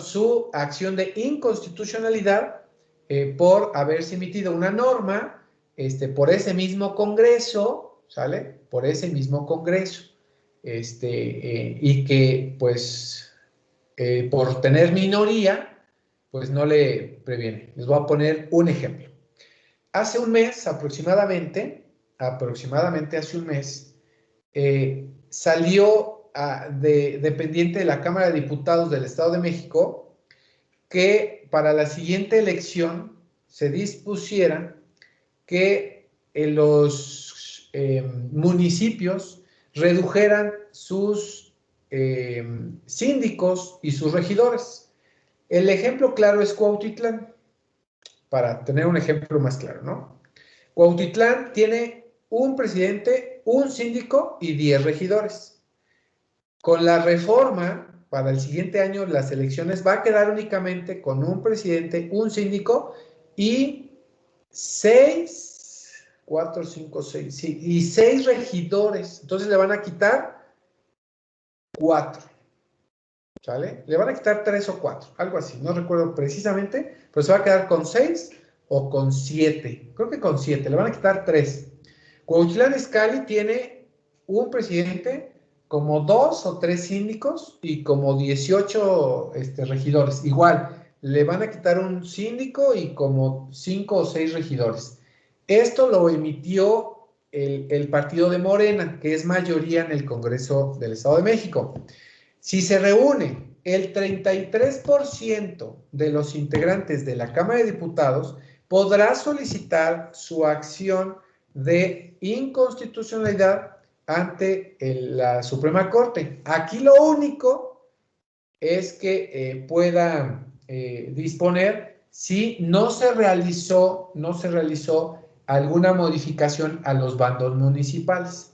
su acción de inconstitucionalidad por haberse emitido una norma por ese mismo Congreso, ¿sale? Por ese mismo Congreso, y que, pues, por tener minoría, pues no le previene. Les voy a poner un ejemplo. Hace un mes aproximadamente hace un mes, salió dependiente de la Cámara de Diputados del Estado de México que para la siguiente elección se dispusiera que los municipios redujeran sus síndicos y sus regidores. El ejemplo claro es Cuautitlán, para tener un ejemplo más claro, ¿no? Cuautitlán tiene un presidente, un síndico y 10 regidores. Con la reforma, para el siguiente año, las elecciones va a quedar únicamente con un presidente, un síndico y 6 regidores. Entonces le van a quitar 4. ¿Sale? Le van a quitar 3 o 4, algo así, no recuerdo precisamente, pero se va a quedar con 6 o con 7. Creo que con 7, le van a quitar 3. Cuautitlán Izcalli tiene un presidente, como 2 o 3 síndicos y como 18 regidores. Igual, le van a quitar un síndico y como 5 o 6 regidores. Esto lo emitió el partido de Morena, que es mayoría en el Congreso del Estado de México. Si se reúne el 33% de los integrantes de la Cámara de Diputados, podrá solicitar su acción de inconstitucionalidad ante la Suprema Corte. Aquí lo único es que pueda disponer si no se realizó alguna modificación a los bandos municipales.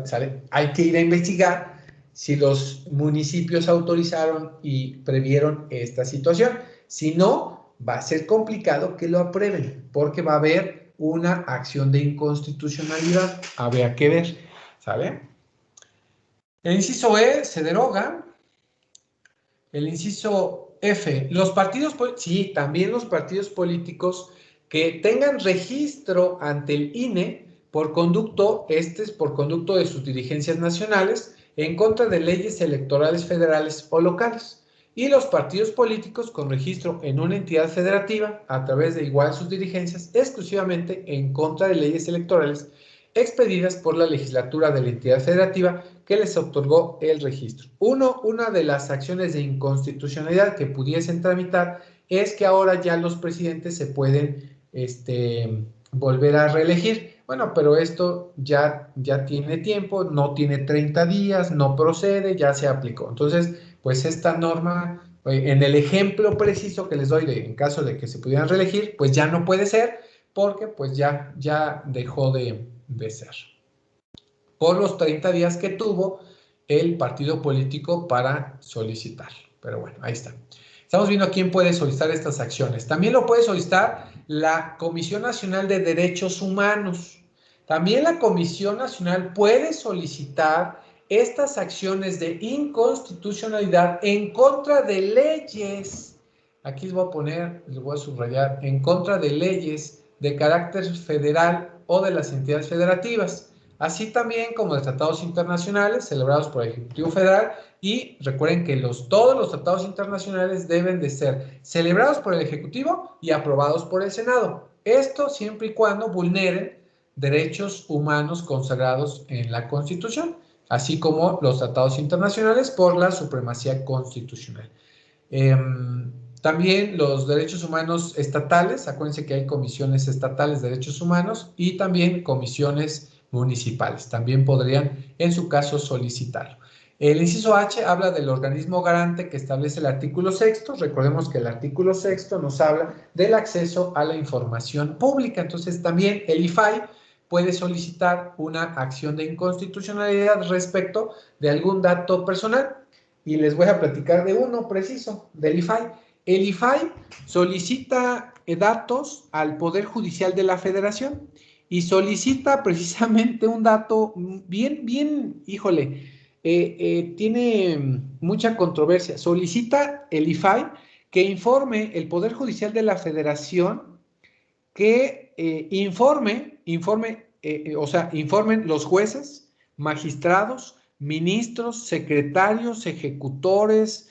¿Sale? Hay que ir a investigar si los municipios autorizaron y previeron esta situación. Si no, va a ser complicado que lo aprueben, porque va a haber una acción de inconstitucionalidad. Habría que ver, ¿sale? El inciso E se deroga. El inciso F, sí, también los partidos políticos que tengan registro ante el INE por conducto de sus dirigencias nacionales en contra de leyes electorales federales o locales, y los partidos políticos con registro en una entidad federativa a través de igual sus dirigencias exclusivamente en contra de leyes electorales expedidas por la legislatura de la entidad federativa que les otorgó el registro. Una de las acciones de inconstitucionalidad que pudiesen tramitar es que ahora ya los presidentes se pueden volver a reelegir. Bueno, pero esto ya tiene tiempo, no tiene 30 días, no procede, ya se aplicó. Entonces, pues esta norma, en el ejemplo preciso que les doy en caso de que se pudieran reelegir, pues ya no puede ser, porque pues ya dejó de ser. Por los 30 días que tuvo el partido político para solicitar. Pero bueno, ahí está. Estamos viendo quién puede solicitar estas acciones. También lo puede solicitar la Comisión Nacional de Derechos Humanos. También la Comisión Nacional puede solicitar estas acciones de inconstitucionalidad en contra de leyes aquí les voy a poner, les voy a subrayar, en contra de leyes de carácter federal o de las entidades federativas, así también como de tratados internacionales celebrados por el Ejecutivo Federal. Y recuerden que todos los tratados internacionales deben de ser celebrados por el Ejecutivo y aprobados por el Senado. Esto siempre y cuando vulneren derechos humanos consagrados en la Constitución, así como los tratados internacionales por la supremacía constitucional. También los derechos humanos estatales, acuérdense que hay comisiones estatales de derechos humanos y también comisiones municipales, también podrían en su caso solicitarlo. El inciso H habla del organismo garante que establece el artículo 6º. Recordemos que el artículo 6º nos habla del acceso a la información pública. Entonces también el IFAI puede solicitar una acción de inconstitucionalidad respecto de algún dato personal. Y les voy a platicar de uno preciso, del IFAI. El IFAI solicita datos al Poder Judicial de la Federación y solicita precisamente un dato bien, híjole, tiene mucha controversia. Solicita el IFAI que informe el Poder Judicial de la Federación, que informen los jueces, magistrados, ministros, secretarios, ejecutores,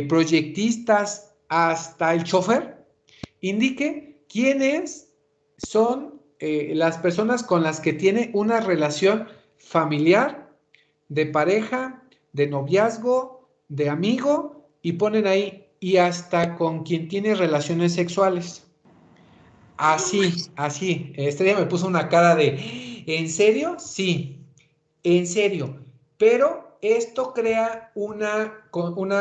proyectistas, hasta el chofer, indique quiénes son las personas con las que tiene una relación familiar, de pareja, de noviazgo, de amigo, y ponen ahí, y hasta con quien tiene relaciones sexuales. Así. Estrella me puso una cara de, ¿en serio? Sí, en serio. Pero esto crea una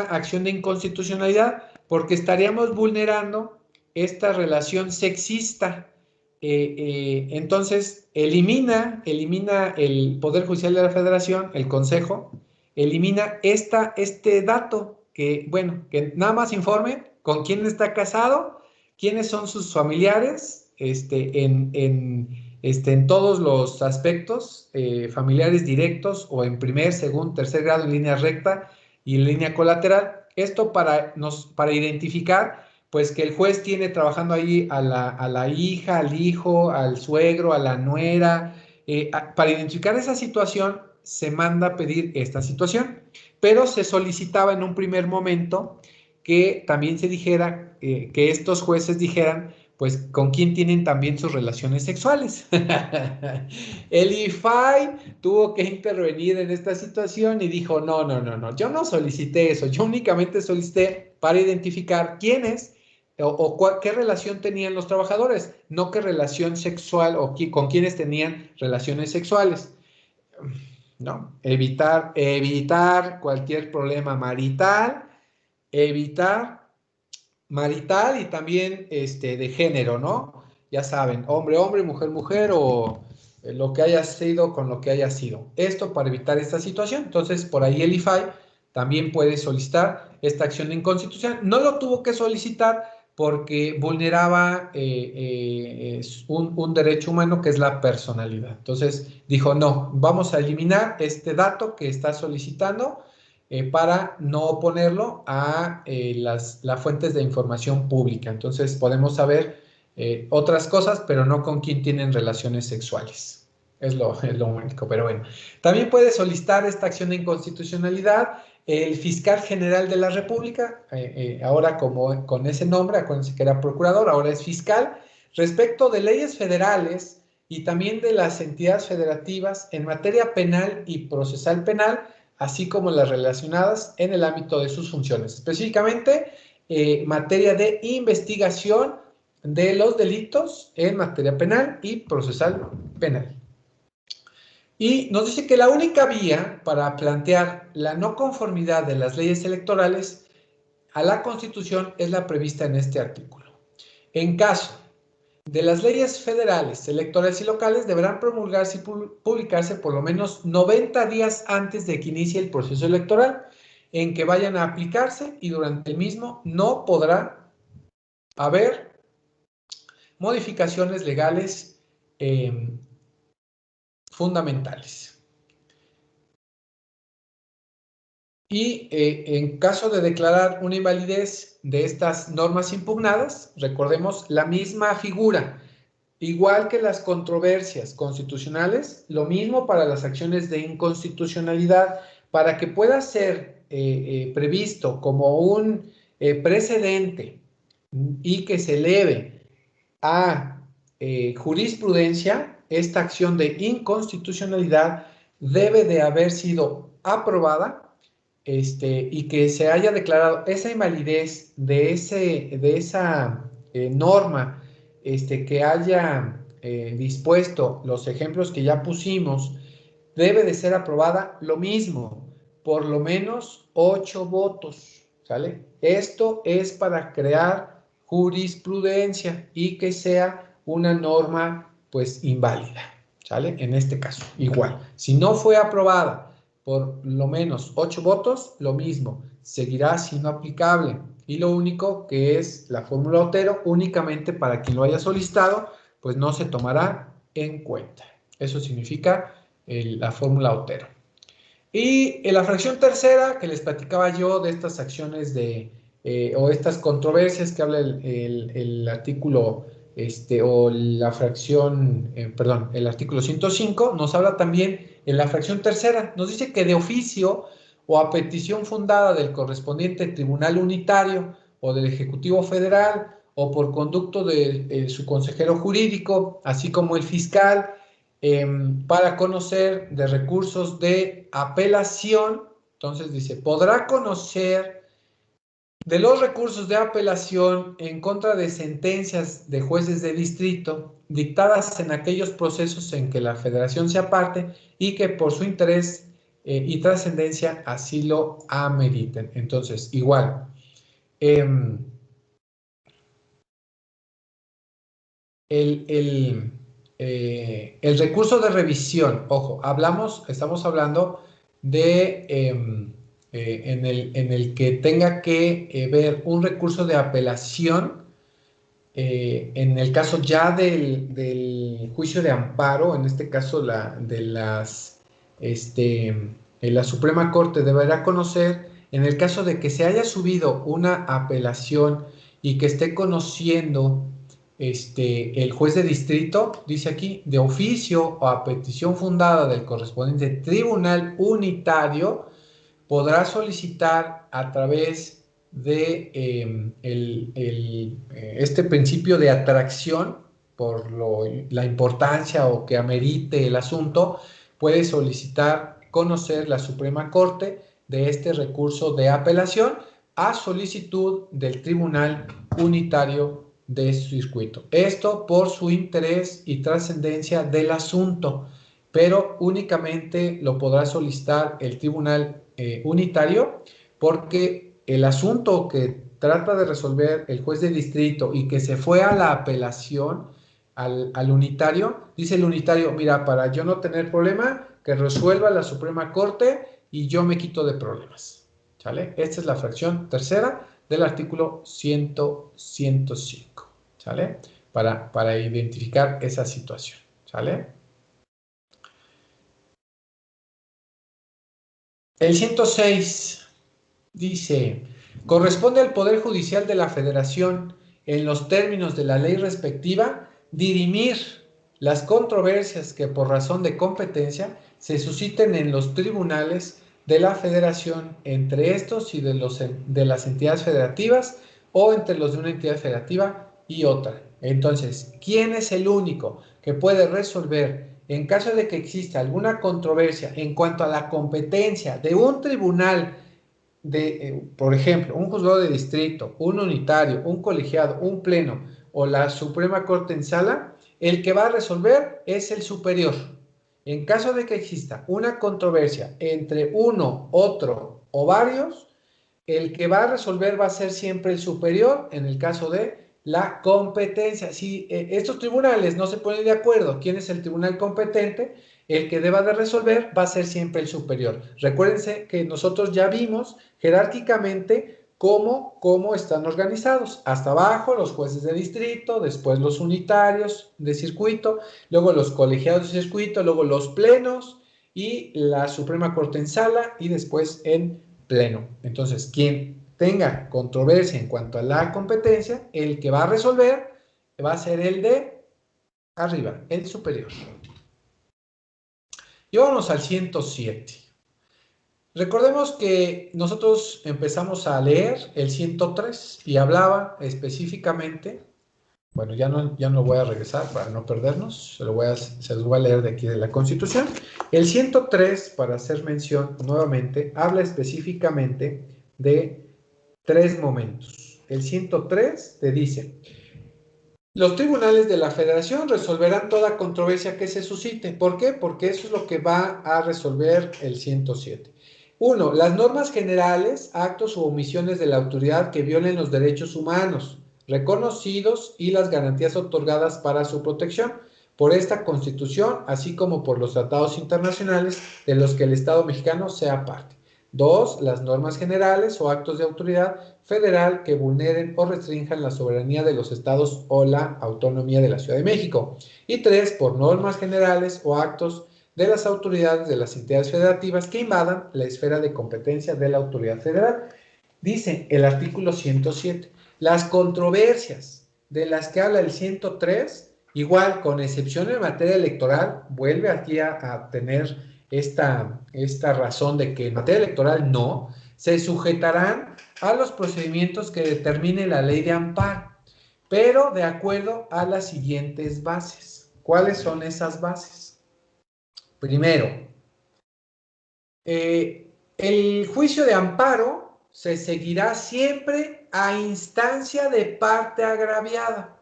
acción de inconstitucionalidad porque estaríamos vulnerando esta relación sexista. Entonces, elimina el Poder Judicial de la Federación, el Consejo, elimina este dato que nada más informe con quién está casado, quiénes son sus familiares, en todos los aspectos, familiares directos o en primer, segundo, tercer grado en línea recta y en línea colateral. Esto para identificar pues que el juez tiene trabajando ahí a la hija, al hijo, al suegro, a la nuera. Para identificar esa situación se manda a pedir esta situación, pero se solicitaba en un primer momento que también se dijera, que estos jueces dijeran pues con quién tienen también sus relaciones sexuales. El IFAI tuvo que intervenir en esta situación y dijo, no, yo no solicité eso, yo únicamente solicité para identificar quiénes qué relación tenían los trabajadores, no qué relación sexual o con quiénes tenían relaciones sexuales. No, evitar cualquier problema marital y también de género, ¿no? Ya saben, hombre, mujer, o lo que haya sido con lo que haya sido. Esto para evitar esta situación. Entonces, por ahí el IFAI también puede solicitar esta acción de inconstitucionalidad. No lo tuvo que solicitar porque vulneraba un derecho humano que es la personalidad. Entonces, dijo, no, vamos a eliminar este dato que está solicitando para no ponerlo a las fuentes de información pública. Entonces podemos saber otras cosas, pero no con quién tienen relaciones sexuales. Es lo único, pero bueno. También puede solicitar esta acción de inconstitucionalidad el fiscal general de la República, ahora como con ese nombre, acuérdense que era procurador, ahora es fiscal, respecto de leyes federales y también de las entidades federativas en materia penal y procesal penal, así como las relacionadas en el ámbito de sus funciones, específicamente materia de investigación de los delitos en materia penal y procesal penal. Y nos dice que la única vía para plantear la no conformidad de las leyes electorales a la Constitución es la prevista en este artículo. En caso de las leyes federales, electorales y locales, deberán promulgarse y publicarse por lo menos 90 días antes de que inicie el proceso electoral en que vayan a aplicarse, y durante el mismo no podrá haber modificaciones legales fundamentales. Y en caso de declarar una invalidez de estas normas impugnadas, recordemos la misma figura. Igual que las controversias constitucionales, lo mismo para las acciones de inconstitucionalidad, para que pueda ser previsto como un precedente y que se eleve a jurisprudencia, esta acción de inconstitucionalidad debe de haber sido aprobada y que se haya declarado esa invalidez de esa norma que haya dispuesto los ejemplos que ya pusimos, debe de ser aprobada lo mismo, por lo menos 8 votos, ¿sale? Esto es para crear jurisprudencia y que sea una norma, pues, inválida, ¿sale? En este caso, igual. Si no fue aprobada por lo menos 8 votos, lo mismo, seguirá siendo aplicable. Y lo único que es la fórmula Otero, únicamente para quien lo haya solicitado, pues no se tomará en cuenta. Eso significa la fórmula Otero. Y en la fracción tercera, que les platicaba yo de estas acciones o estas controversias que habla el artículo, o la fracción, perdón, el artículo 105, nos habla también en la fracción tercera, nos dice que de oficio o a petición fundada del correspondiente tribunal unitario o del Ejecutivo Federal o por conducto de su consejero jurídico, así como el fiscal, para conocer de recursos de apelación. Entonces dice, podrá conocer de los recursos de apelación en contra de sentencias de jueces de distrito dictadas en aquellos procesos en que la federación sea parte y que por su interés y trascendencia así lo ameriten. Entonces, igual, el recurso de revisión, ojo, estamos hablando de en el que tenga que ver un recurso de apelación, en el caso ya del juicio de amparo, en este caso la Suprema Corte deberá conocer, en el caso de que se haya subido una apelación y que esté conociendo el juez de distrito, dice aquí, de oficio o a petición fundada del correspondiente tribunal unitario, podrá solicitar a través de este principio de atracción, por la importancia o que amerite el asunto, puede solicitar conocer la Suprema Corte de este recurso de apelación a solicitud del Tribunal Unitario de circuito. Esto por su interés y trascendencia del asunto, pero únicamente lo podrá solicitar el Tribunal Unitario, porque el asunto que trata de resolver el juez de distrito y que se fue a la apelación al unitario, dice el unitario, mira, para yo no tener problema, que resuelva la Suprema Corte y yo me quito de problemas, ¿sale? Esta es la fracción tercera del artículo 105, ¿sale? Para identificar esa situación, ¿sale? El 106 dice, corresponde al Poder Judicial de la Federación, en los términos de la ley respectiva, dirimir las controversias que por razón de competencia se susciten en los tribunales de la Federación entre estos y de las entidades federativas o entre los de una entidad federativa y otra. Entonces, ¿quién es el único que puede resolver en caso de que exista alguna controversia en cuanto a la competencia de un tribunal por ejemplo, un juzgado de distrito, un unitario, un colegiado, un pleno o la Suprema Corte en sala? El que va a resolver es el superior. En caso de que exista una controversia entre uno, otro o varios, el que va a resolver va a ser siempre el superior en el caso de la competencia. Si estos tribunales no se ponen de acuerdo quién es el tribunal competente, el que deba de resolver va a ser siempre el superior. Recuérdense que nosotros ya vimos jerárquicamente cómo están organizados. Hasta abajo los jueces de distrito, después los unitarios de circuito, luego los colegiados de circuito, luego los plenos y la Suprema Corte en sala y después en pleno. Entonces, quien tenga controversia en cuanto a la competencia, el que va a resolver va a ser el de arriba, el superior. Y vámonos al 107. Recordemos que nosotros empezamos a leer el 103 y hablaba específicamente, bueno, ya no voy a regresar para no perdernos, se los voy a leer de aquí de la Constitución. El 103, para hacer mención nuevamente, habla específicamente de 3 momentos. El 103 te dice: los tribunales de la Federación resolverán toda controversia que se suscite. ¿Por qué? Porque eso es lo que va a resolver el 107. 1. Las normas generales, actos u omisiones de la autoridad que violen los derechos humanos reconocidos y las garantías otorgadas para su protección por esta Constitución, así como por los tratados internacionales de los que el Estado mexicano sea parte. 2. Las normas generales o actos de autoridad federal que vulneren o restrinjan la soberanía de los estados o la autonomía de la Ciudad de México. Y 3. Por normas generales o actos de las autoridades de las entidades federativas que invadan la esfera de competencia de la autoridad federal. Dice el artículo 107. Las controversias de las que habla el 103, igual con excepción en materia electoral, vuelve aquí a tener esta razón de que en materia electoral no, se sujetarán a los procedimientos que determine la ley de amparo, pero de acuerdo a las siguientes bases. ¿Cuáles son esas bases? Primero, el juicio de amparo se seguirá siempre a instancia de parte agraviada.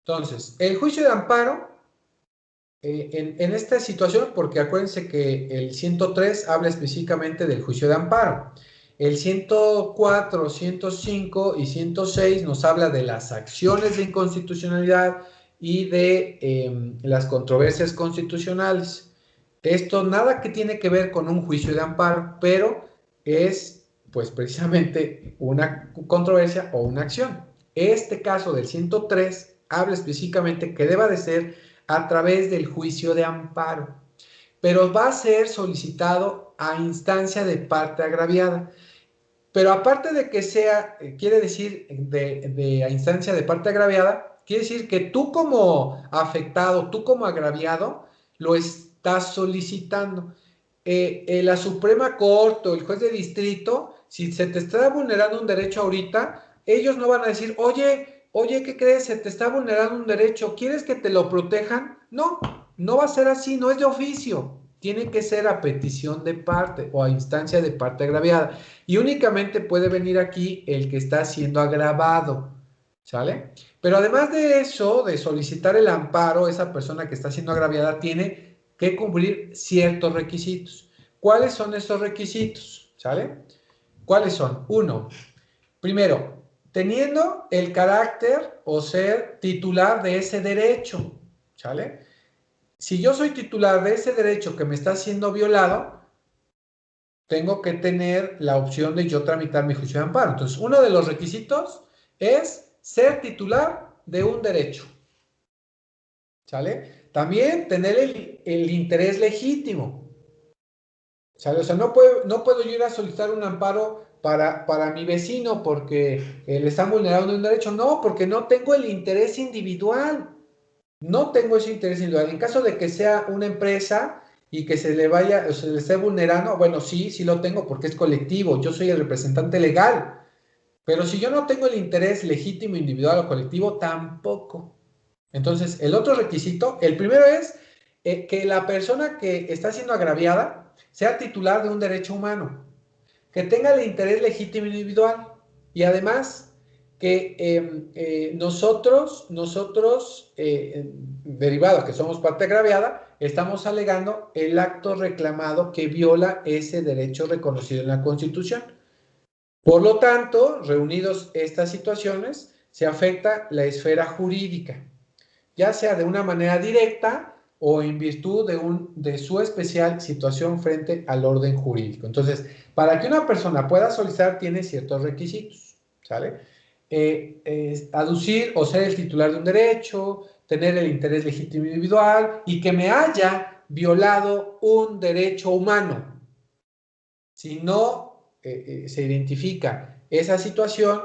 Entonces, el juicio de amparo, en esta situación, porque acuérdense que el 103 habla específicamente del juicio de amparo. El 104, 105 y 106 nos habla de las acciones de inconstitucionalidad y de las controversias constitucionales. Esto nada que tiene que ver con un juicio de amparo, pero es pues precisamente una controversia o una acción. Este caso del 103 habla específicamente que deba de ser a través del juicio de amparo, pero va a ser solicitado a instancia de parte agraviada. Pero aparte de que sea, quiere decir a instancia de parte agraviada, quiere decir que tú como afectado, tú como agraviado, lo estás solicitando. La Suprema Corte o el juez de distrito, si se te está vulnerando un derecho ahorita, ellos no van a decir, oye, ¿qué crees? Se te está vulnerando un derecho, ¿quieres que te lo protejan? No, no va a ser así, no es de oficio. Tiene que ser a petición de parte o a instancia de parte agraviada. Y únicamente puede venir aquí el que está siendo agravado, ¿sale? Pero además de eso, de solicitar el amparo, esa persona que está siendo agraviada tiene que cumplir ciertos requisitos. ¿Cuáles son estos requisitos? ¿Sale? ¿Cuáles son? 1. Primero, teniendo el carácter o ser titular de ese derecho, ¿sale? Si yo soy titular de ese derecho que me está siendo violado, tengo que tener la opción de yo tramitar mi juicio de amparo. Entonces, uno de los requisitos es ser titular de un derecho, ¿sale? También tener el interés legítimo, ¿sale? O sea, no puedo yo ir a solicitar un amparo para mi vecino porque le están vulnerando un derecho. No, porque no tengo el interés individual. No tengo ese interés individual. En caso de que sea una empresa y que se le vaya, o se le esté vulnerando, bueno, sí lo tengo porque es colectivo. Yo soy el representante legal. Pero si yo no tengo el interés legítimo, individual o colectivo, tampoco. Entonces, el otro requisito, el primero es que la persona que está siendo agraviada sea titular de un derecho humano, que tenga el interés legítimo individual y además que nosotros, derivados que somos parte agraviada, estamos alegando el acto reclamado que viola ese derecho reconocido en la Constitución. Por lo tanto, reunidos estas situaciones, se afecta la esfera jurídica, ya sea de una manera directa o en virtud de su especial situación frente al orden jurídico. Entonces, para que una persona pueda solicitar, tiene ciertos requisitos, ¿sale? Aducir o ser el titular de un derecho, tener el interés legítimo individual y que me haya violado un derecho humano. Si no se identifica esa situación,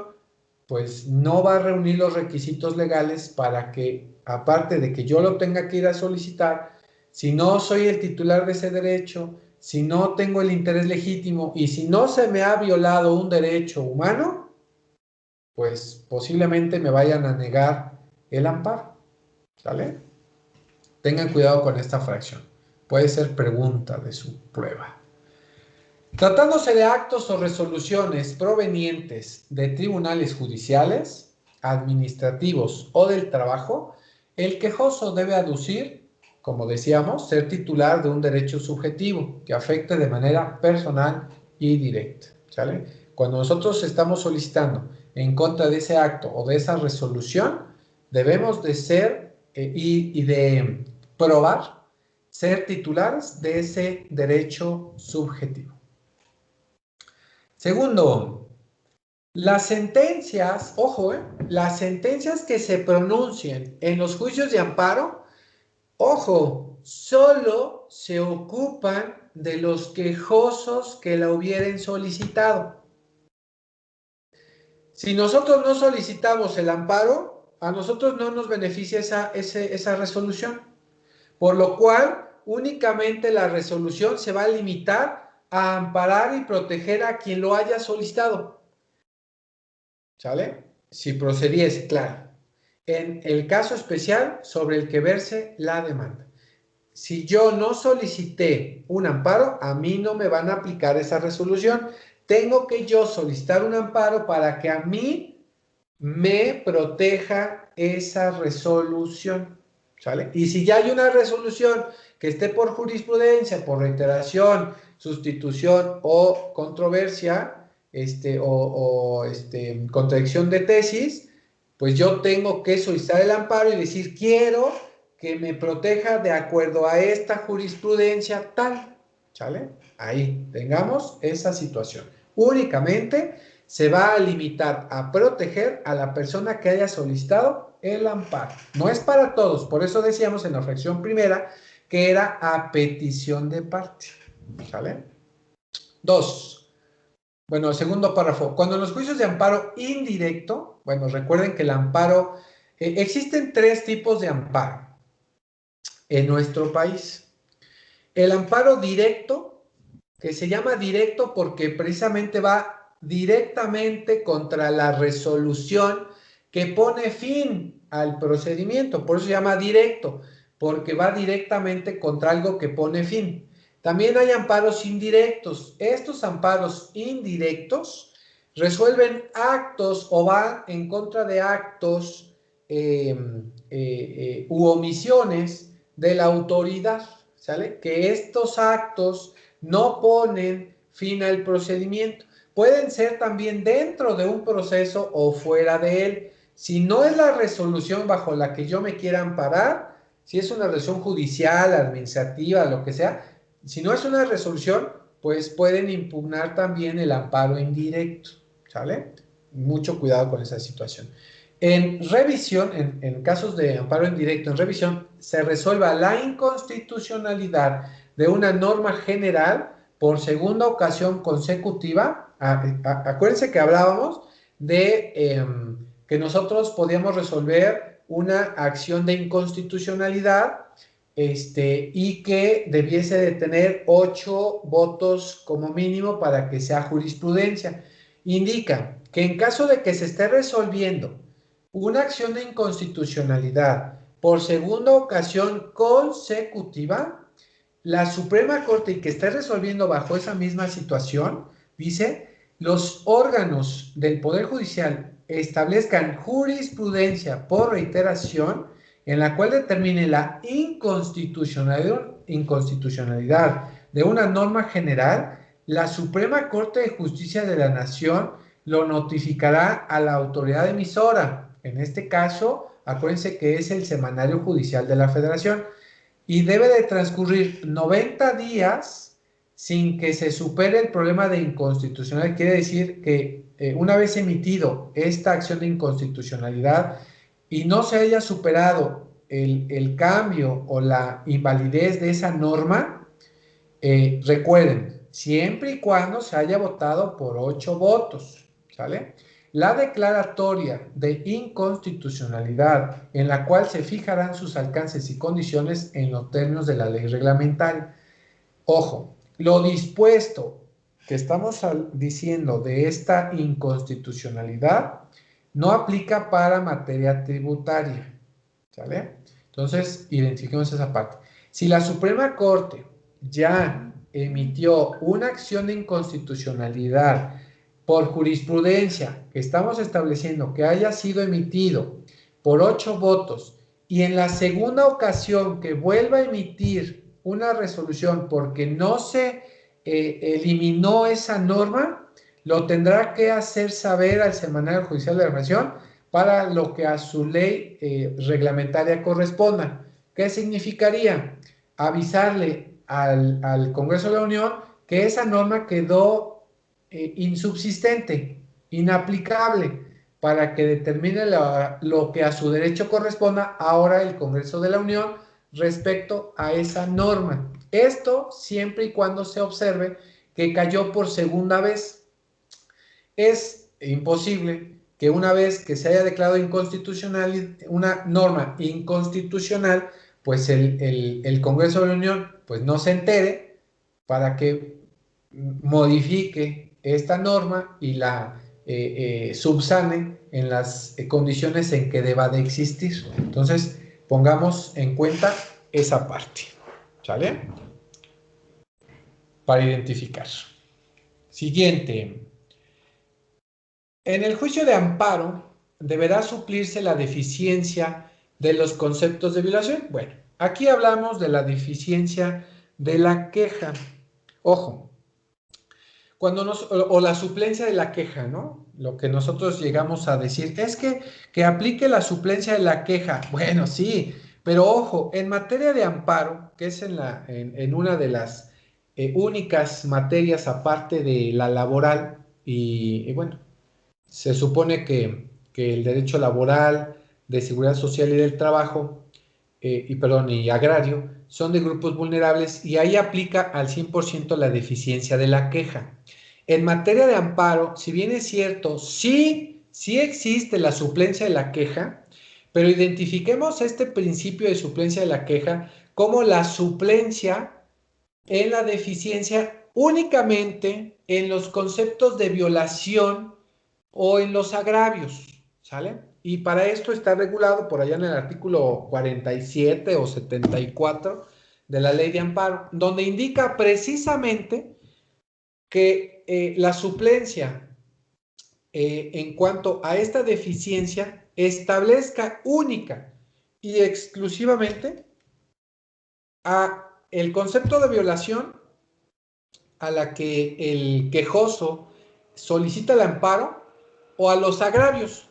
pues no va a reunir los requisitos legales para que, aparte de que yo lo tenga que ir a solicitar, si no soy el titular de ese derecho, si no tengo el interés legítimo y si no se me ha violado un derecho humano, pues posiblemente me vayan a negar el amparo. ¿Sale? Tengan cuidado con esta fracción. Puede ser pregunta de su prueba. Tratándose de actos o resoluciones provenientes de tribunales judiciales, administrativos o del trabajo, el quejoso debe aducir, como decíamos, ser titular de un derecho subjetivo que afecte de manera personal y directa. ¿Sale? Cuando nosotros estamos solicitando en contra de ese acto o de esa resolución, debemos de ser y de probar ser titulares de ese derecho subjetivo. Segundo, las sentencias, ojo, las sentencias que se pronuncien en los juicios de amparo, ojo, solo se ocupan de los quejosos que la hubieran solicitado. Si nosotros no solicitamos el amparo, a nosotros no nos beneficia esa resolución, por lo cual únicamente la resolución se va a limitar a amparar y proteger a quien lo haya solicitado. ¿Sale? Si procediese, claro. En el caso especial sobre el que verse la demanda. Si yo no solicité un amparo, a mí no me van a aplicar esa resolución. Tengo que yo solicitar un amparo para que a mí me proteja esa resolución. ¿Sale? Y si ya hay una resolución que esté por jurisprudencia, por reiteración, sustitución o controversia, contradicción de tesis, pues yo tengo que solicitar el amparo y decir, quiero que me proteja de acuerdo a esta jurisprudencia tal. ¿Sale? Ahí tengamos esa situación. Únicamente se va a limitar a proteger a la persona que haya solicitado el amparo. No es para todos, por eso decíamos en la fracción primera que era a petición de parte. ¿Sale? 2. Bueno, segundo párrafo. Cuando en los juicios de amparo indirecto, bueno, recuerden que el amparo, existen 3 tipos de amparo en nuestro país. El amparo directo, que se llama directo porque precisamente va directamente contra la resolución que pone fin al procedimiento, por eso se llama directo, porque va directamente contra algo que pone fin. También hay amparos indirectos. Estos amparos indirectos resuelven actos o van en contra de actos u omisiones de la autoridad, ¿sale? Que estos actos no ponen fin al procedimiento. Pueden ser también dentro de un proceso o fuera de él. Si no es la resolución bajo la que yo me quiera amparar, si es una resolución judicial, administrativa, lo que sea, si no es una resolución, pues pueden impugnar también el amparo indirecto, ¿sale? Mucho cuidado con esa situación. En revisión, en casos de amparo indirecto, en revisión, se resuelva la inconstitucionalidad de una norma general por segunda ocasión consecutiva. Acuérdense que hablábamos de que nosotros podíamos resolver una acción de inconstitucionalidad y que debiese de tener 8 votos como mínimo para que sea jurisprudencia. Indica que en caso de que se esté resolviendo una acción de inconstitucionalidad por segunda ocasión consecutiva, la Suprema Corte, y que esté resolviendo bajo esa misma situación, dice, los órganos del Poder Judicial establezcan jurisprudencia por reiteración en la cual determine la inconstitucionalidad de una norma general, la Suprema Corte de Justicia de la Nación lo notificará a la autoridad emisora. En este caso, acuérdense que es el Semanario Judicial de la Federación y debe de transcurrir 90 días sin que se supere el problema de inconstitucionalidad. Quiere decir que una vez emitido esta acción de inconstitucionalidad y no se haya superado el cambio o la invalidez de esa norma, recuerden, siempre y cuando se haya votado por 8 votos, ¿sale? La declaratoria de inconstitucionalidad en la cual se fijarán sus alcances y condiciones en los términos de la ley reglamentaria. Ojo, lo dispuesto que estamos diciendo de esta inconstitucionalidad no aplica para materia tributaria, ¿sale? Entonces, identifiquemos esa parte. Si la Suprema Corte ya emitió una acción de inconstitucionalidad por jurisprudencia que estamos estableciendo que haya sido emitido por 8 votos y en la segunda ocasión que vuelva a emitir una resolución porque no se eliminó esa norma, lo tendrá que hacer saber al Semanario Judicial de la Federación para lo que a su ley reglamentaria corresponda. ¿Qué significaría? Avisarle al Congreso de la Unión que esa norma quedó insubsistente, inaplicable, para que determine lo que a su derecho corresponda ahora el Congreso de la Unión respecto a esa norma. Esto siempre y cuando se observe que cayó por segunda vez. Es imposible que una vez que se haya declarado inconstitucional una norma inconstitucional, pues el Congreso de la Unión pues no se entere para que modifique esta norma y la subsane en las condiciones en que deba de existir. Entonces, pongamos en cuenta esa parte, ¿sale? Para identificar. Siguiente. En el juicio de amparo deberá suplirse la deficiencia de los conceptos de violación. Bueno, aquí hablamos de la deficiencia de la queja. Ojo, o la suplencia de la queja, ¿no? Lo que nosotros llegamos a decir es que aplique la suplencia de la queja. Bueno, sí, pero ojo, en materia de amparo, que es en una de las únicas materias aparte de la laboral, y bueno, se supone que el derecho laboral, de seguridad social y del trabajo, y agrario, son de grupos vulnerables y ahí aplica al 100% la deficiencia de la queja. En materia de amparo, si bien es cierto, sí existe la suplencia de la queja, pero identifiquemos este principio de suplencia de la queja como la suplencia en la deficiencia únicamente en los conceptos de violación o en los agravios, ¿sale? Y para esto está regulado por allá en el artículo 47 o 74 de la Ley de Amparo, donde indica precisamente que la suplencia en cuanto a esta deficiencia establezca única y exclusivamente a el concepto de violación a la que el quejoso solicita el amparo o a los agravios.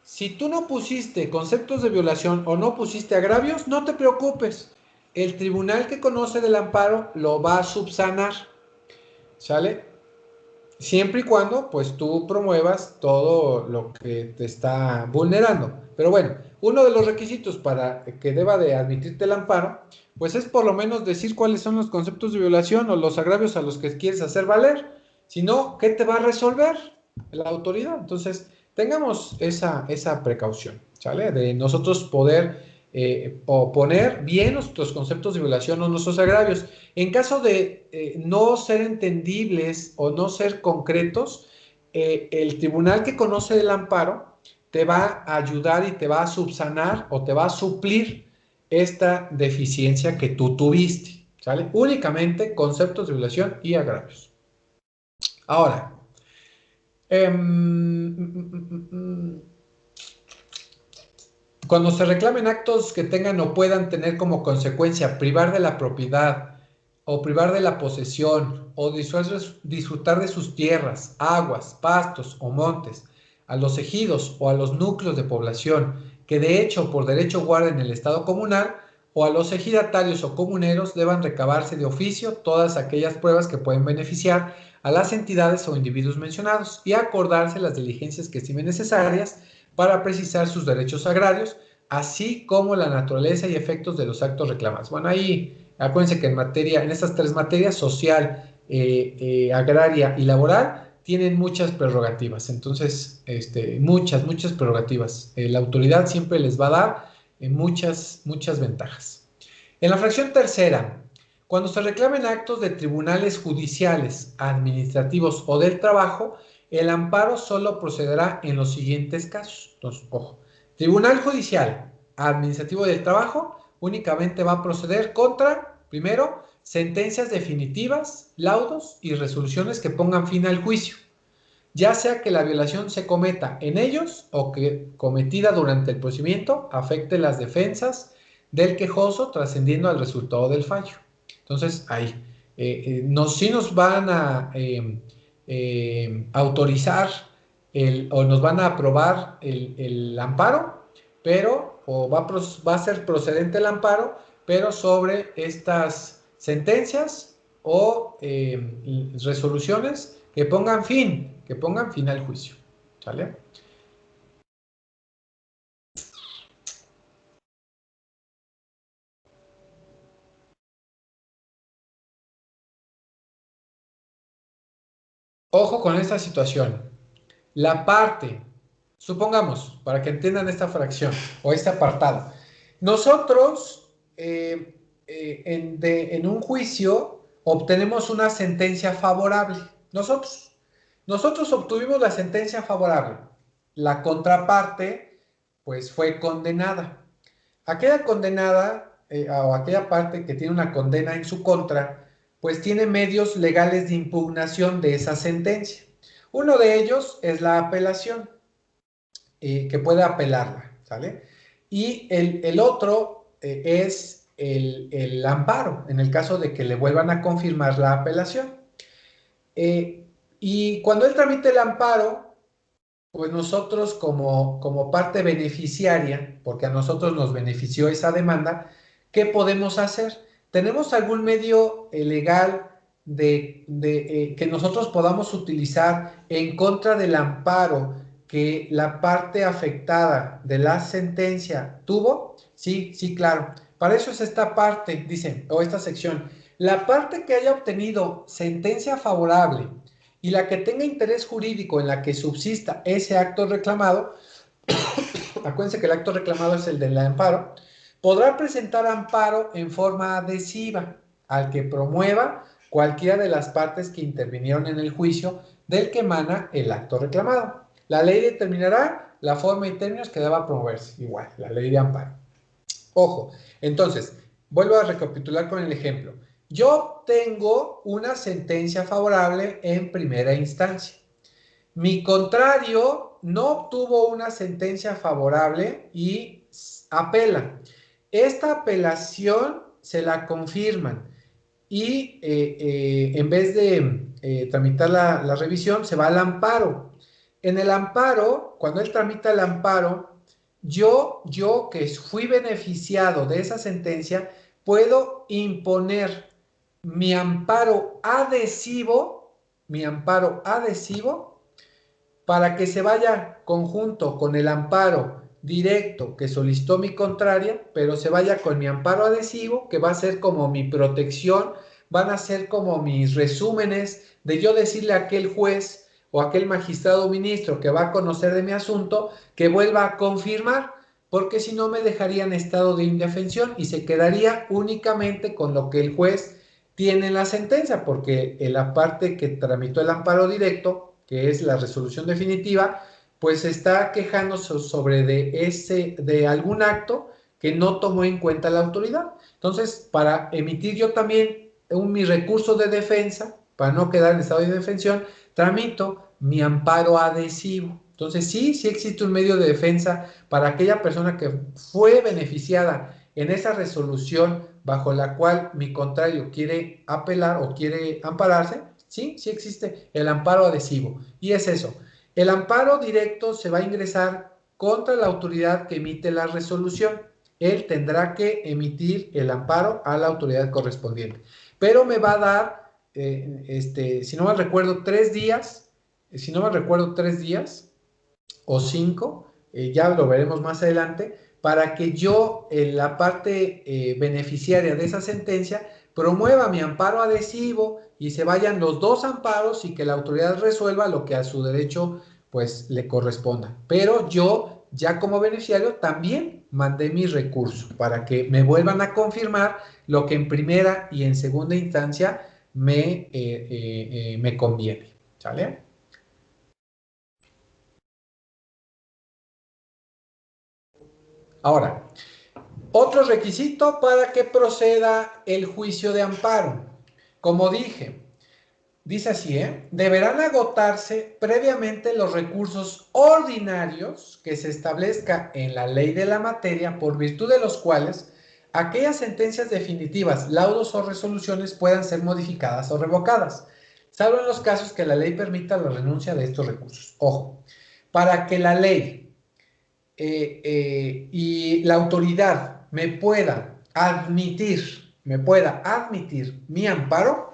Si tú no pusiste conceptos de violación o no pusiste agravios, no te preocupes. El tribunal que conoce del amparo lo va a subsanar, ¿sale? Siempre y cuando, pues, tú promuevas todo lo que te está vulnerando. Pero bueno, uno de los requisitos para que deba de admitirte el amparo, pues es por lo menos decir cuáles son los conceptos de violación o los agravios a los que quieres hacer valer. Si no, ¿qué te va a resolver la autoridad? Entonces, tengamos esa precaución, ¿sale? De nosotros poder poner bien nuestros conceptos de violación o nuestros agravios. En caso de no ser entendibles o no ser concretos, el tribunal que conoce del amparo te va a ayudar y te va a subsanar o te va a suplir esta deficiencia que tú tuviste, ¿sale? Únicamente conceptos de violación y agravios. Ahora, cuando se reclamen actos que tengan o puedan tener como consecuencia privar de la propiedad o privar de la posesión o disfrutar de sus tierras, aguas, pastos o montes a los ejidos o a los núcleos de población que de hecho por derecho guarden el estado comunal o a los ejidatarios o comuneros deban recabarse de oficio todas aquellas pruebas que pueden beneficiar a las entidades o individuos mencionados y acordarse las diligencias que estimen necesarias para precisar sus derechos agrarios, así como la naturaleza y efectos de los actos reclamados. Bueno, ahí acuérdense que en estas tres materias, social, agraria y laboral, tienen muchas prerrogativas. Entonces, muchas prerrogativas. La autoridad siempre les va a dar muchas ventajas. En la fracción tercera, cuando se reclamen actos de tribunales judiciales, administrativos o del trabajo, el amparo solo procederá en los siguientes casos. Entonces, ojo, tribunal judicial, administrativo del trabajo, únicamente va a proceder contra, primero, sentencias definitivas, laudos y resoluciones que pongan fin al juicio, ya sea que la violación se cometa en ellos o que cometida durante el procedimiento afecte las defensas del quejoso trascendiendo al resultado del fallo. Entonces, ahí, sí nos van a autorizar o nos van a aprobar el amparo, pero, va a ser procedente el amparo, pero sobre estas sentencias o resoluciones que pongan fin al juicio. ¿Sale? Ojo con esta situación. La parte, supongamos, para que entiendan esta fracción o este apartado, nosotros en un juicio obtenemos una sentencia favorable. Nosotros obtuvimos la sentencia favorable. La contraparte, pues, fue condenada. Aquella condenada o aquella parte que tiene una condena en su contra, pues tiene medios legales de impugnación de esa sentencia. Uno de ellos es la apelación, que puede apelarla, ¿sale? Y el otro es el amparo, en el caso de que le vuelvan a confirmar la apelación. Y cuando él tramite el amparo, pues nosotros como parte beneficiaria, porque a nosotros nos benefició esa demanda, ¿qué podemos hacer? ¿Tenemos algún medio legal que nosotros podamos utilizar en contra del amparo que la parte afectada de la sentencia tuvo? Sí, claro. Para eso es esta parte, dicen, o esta sección. La parte que haya obtenido sentencia favorable y la que tenga interés jurídico en la que subsista ese acto reclamado, acuérdense que el acto reclamado es el del amparo, podrá presentar amparo en forma adhesiva al que promueva cualquiera de las partes que intervinieron en el juicio del que emana el acto reclamado. La ley determinará la forma y términos que deba promoverse, igual, la ley de amparo. Ojo, entonces, vuelvo a recapitular con el ejemplo. Yo tengo una sentencia favorable en primera instancia. Mi contrario no obtuvo una sentencia favorable y apela. Esta apelación se la confirman y en vez de tramitar la revisión, se va al amparo. En el amparo, cuando él tramita el amparo, yo que fui beneficiado de esa sentencia, puedo imponer mi amparo adhesivo para que se vaya conjunto con el amparo directo que solicitó mi contraria, pero se vaya con mi amparo adhesivo, que va a ser como mi protección, van a ser como mis resúmenes de yo decirle a aquel juez o aquel magistrado o ministro que va a conocer de mi asunto, que vuelva a confirmar, porque si no me dejaría en estado de indefensión y se quedaría únicamente con lo que el juez tiene en la sentencia, porque la parte que tramitó el amparo directo, que es la resolución definitiva, pues está quejándose sobre de algún acto que no tomó en cuenta la autoridad. Entonces, para emitir yo también mi recurso de defensa, para no quedar en estado de indefensión, tramito mi amparo adhesivo. Entonces, sí existe un medio de defensa para aquella persona que fue beneficiada en esa resolución bajo la cual mi contrario quiere apelar o quiere ampararse. Sí existe el amparo adhesivo. Y es eso. El amparo directo se va a ingresar contra la autoridad que emite la resolución. Él tendrá que emitir el amparo a la autoridad correspondiente. Pero me va a dar, si no me recuerdo, 3 días. O 5, ya lo veremos más adelante, para que yo, en la parte beneficiaria de esa sentencia, promueva mi amparo adhesivo y se vayan los dos amparos y que la autoridad resuelva lo que a su derecho pues le corresponda. Pero yo, ya como beneficiario, también mandé mi recurso para que me vuelvan a confirmar lo que en primera y en segunda instancia me conviene. ¿Sale? Ahora, otro requisito para que proceda el juicio de amparo. Como dije, dice así, deberán agotarse previamente los recursos ordinarios que se establezca en la ley de la materia, por virtud de los cuales aquellas sentencias definitivas, laudos o resoluciones puedan ser modificadas o revocadas, salvo en los casos que la ley permita la renuncia de estos recursos. Ojo, para que la ley y la autoridad me pueda admitir mi amparo,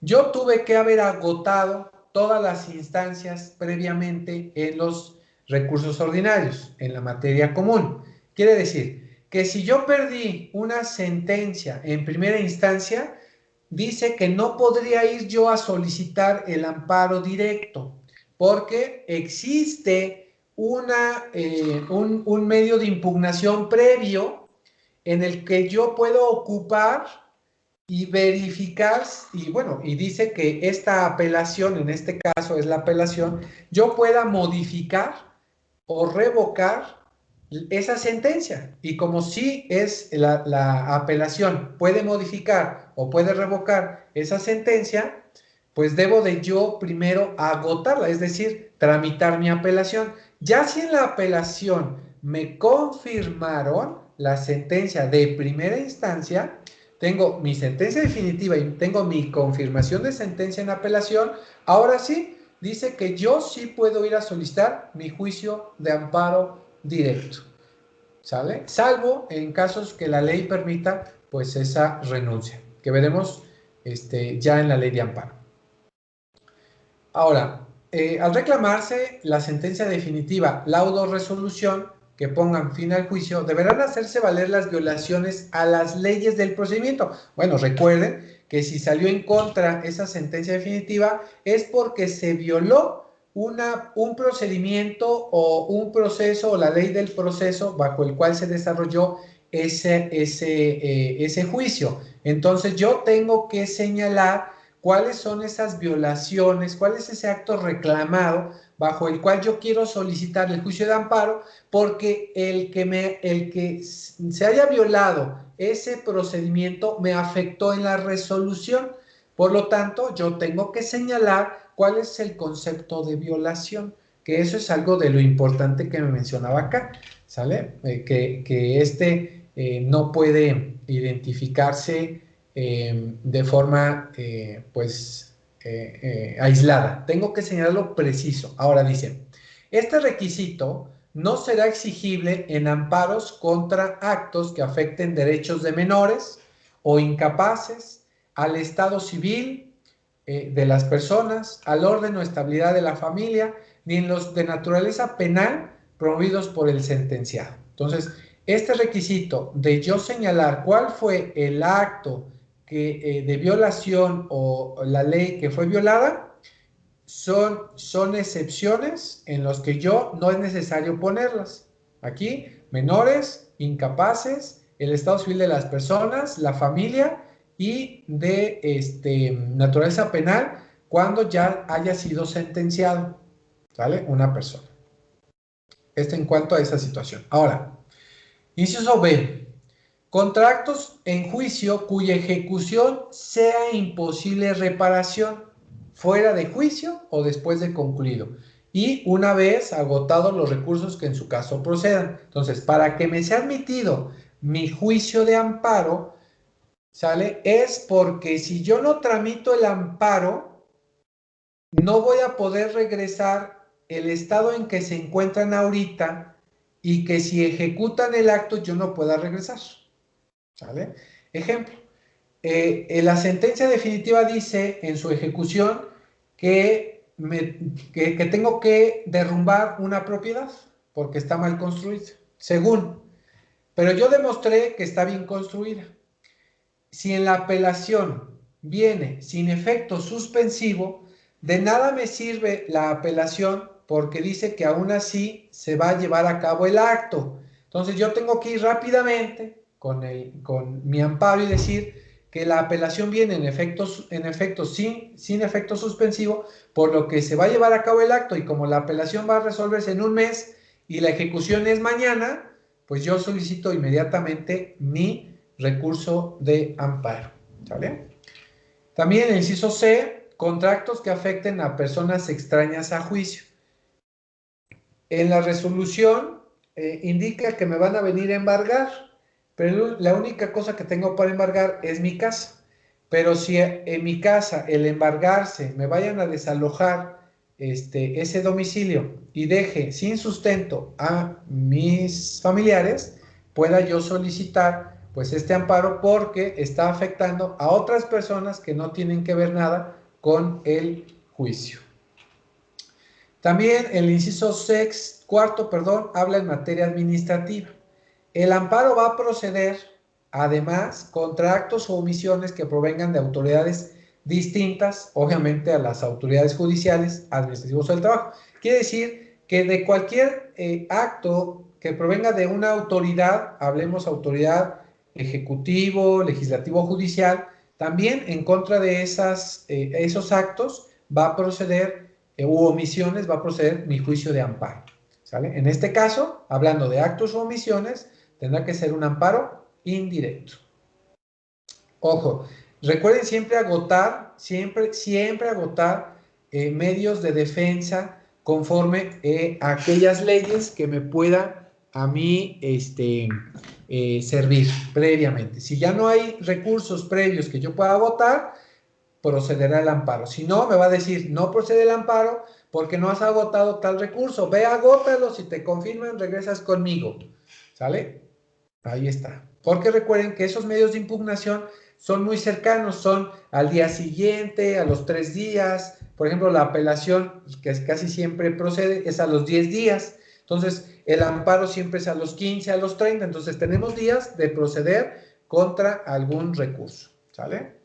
yo tuve que haber agotado todas las instancias previamente en los recursos ordinarios, en la materia común. Quiere decir que si yo perdí una sentencia en primera instancia, dice que no podría ir yo a solicitar el amparo directo, porque existe un medio de impugnación previo en el que yo puedo ocupar y verificar, y bueno, y dice que esta apelación, en este caso es la apelación, yo pueda modificar o revocar esa sentencia. Y como sí es la apelación, puede modificar o puede revocar esa sentencia, pues debo de yo primero agotarla, es decir, tramitar mi apelación. Ya si en la apelación me confirmaron la sentencia de primera instancia, tengo mi sentencia definitiva y tengo mi confirmación de sentencia en apelación, ahora sí, dice que yo sí puedo ir a solicitar mi juicio de amparo directo, ¿sale? Salvo en casos que la ley permita, pues esa renuncia, que veremos ya en la ley de amparo. Ahora, al reclamarse la sentencia definitiva, laudo o resolución que pongan fin al juicio, deberán hacerse valer las violaciones a las leyes del procedimiento. Bueno, recuerden que si salió en contra esa sentencia definitiva es porque se violó un procedimiento o un proceso o la ley del proceso bajo el cual se desarrolló ese juicio. Entonces yo tengo que señalar cuáles son esas violaciones, cuál es ese acto reclamado bajo el cual yo quiero solicitar el juicio de amparo, porque el que se haya violado ese procedimiento me afectó en la resolución. Por lo tanto, yo tengo que señalar cuál es el concepto de violación, que eso es algo de lo importante que me mencionaba acá, ¿sale? Que no puede identificarse de forma aislada. Tengo que señalarlo preciso. Ahora dice, este requisito no será exigible en amparos contra actos que afecten derechos de menores o incapaces, al estado civil de las personas, al orden o estabilidad de la familia, ni en los de naturaleza penal promovidos por el sentenciado. Entonces, este requisito de yo señalar cuál fue el acto de violación o la ley que fue violada, son excepciones en las que yo no es necesario ponerlas. Aquí, menores, incapaces, el estado civil de las personas, la familia y de naturaleza penal cuando ya haya sido sentenciado, ¿vale? Una persona. En cuanto a esa situación. Ahora, inciso B. Contra actos en juicio cuya ejecución sea imposible reparación, fuera de juicio o después de concluido, y una vez agotados los recursos que en su caso procedan. Entonces, para que me sea admitido mi juicio de amparo, ¿sale? Es porque si yo no tramito el amparo, no voy a poder regresar el estado en que se encuentran ahorita y que si ejecutan el acto yo no pueda regresar. ¿Sale? Ejemplo, la sentencia definitiva dice en su ejecución que tengo que derrumbar una propiedad porque está mal construida, según. pero yo demostré que está bien construida. Si en la apelación viene sin efecto suspensivo, de nada me sirve la apelación porque dice que aún así se va a llevar a cabo el acto. Entonces yo tengo que ir rápidamente con mi amparo y decir que la apelación viene en efecto sin efecto suspensivo, por lo que se va a llevar a cabo el acto, y como la apelación va a resolverse en un mes y la ejecución es mañana, pues yo solicito inmediatamente mi recurso de amparo. ¿Sale? También el inciso C, contratos que afecten a personas extrañas a juicio. En la resolución indica que me van a venir a embargar, pero la única cosa que tengo para embargar es mi casa. Pero si en mi casa, el embargarse, me vayan a desalojar ese domicilio y deje sin sustento a mis familiares, pueda yo solicitar pues este amparo porque está afectando a otras personas que no tienen que ver nada con el juicio. También el inciso cuarto, habla en materia administrativa. El amparo va a proceder, además, contra actos o omisiones que provengan de autoridades distintas, obviamente, a las autoridades judiciales, administrativos o del trabajo. Quiere decir que de cualquier acto que provenga de una autoridad, hablemos autoridad ejecutivo, legislativo, judicial, también en contra de esos actos va a proceder, u omisiones, va a proceder mi juicio de amparo. ¿Sale? En este caso, hablando de actos o omisiones, tendrá que ser un amparo indirecto. Ojo, recuerden siempre agotar, siempre agotar medios de defensa conforme a aquellas leyes que me puedan a mí servir previamente. Si ya no hay recursos previos que yo pueda agotar, procederá el amparo. Si no, me va a decir, no procede el amparo porque no has agotado tal recurso. Ve, agótalo, si te confirman, regresas conmigo. ¿Sale? Ahí está. Porque recuerden que esos medios de impugnación son muy cercanos, son al día siguiente, a los 3 días. Por ejemplo, la apelación, que casi siempre procede, es a los 10 días. Entonces, el amparo siempre es a los 15, a los 30. Entonces, tenemos días de proceder contra algún recurso. ¿Sale?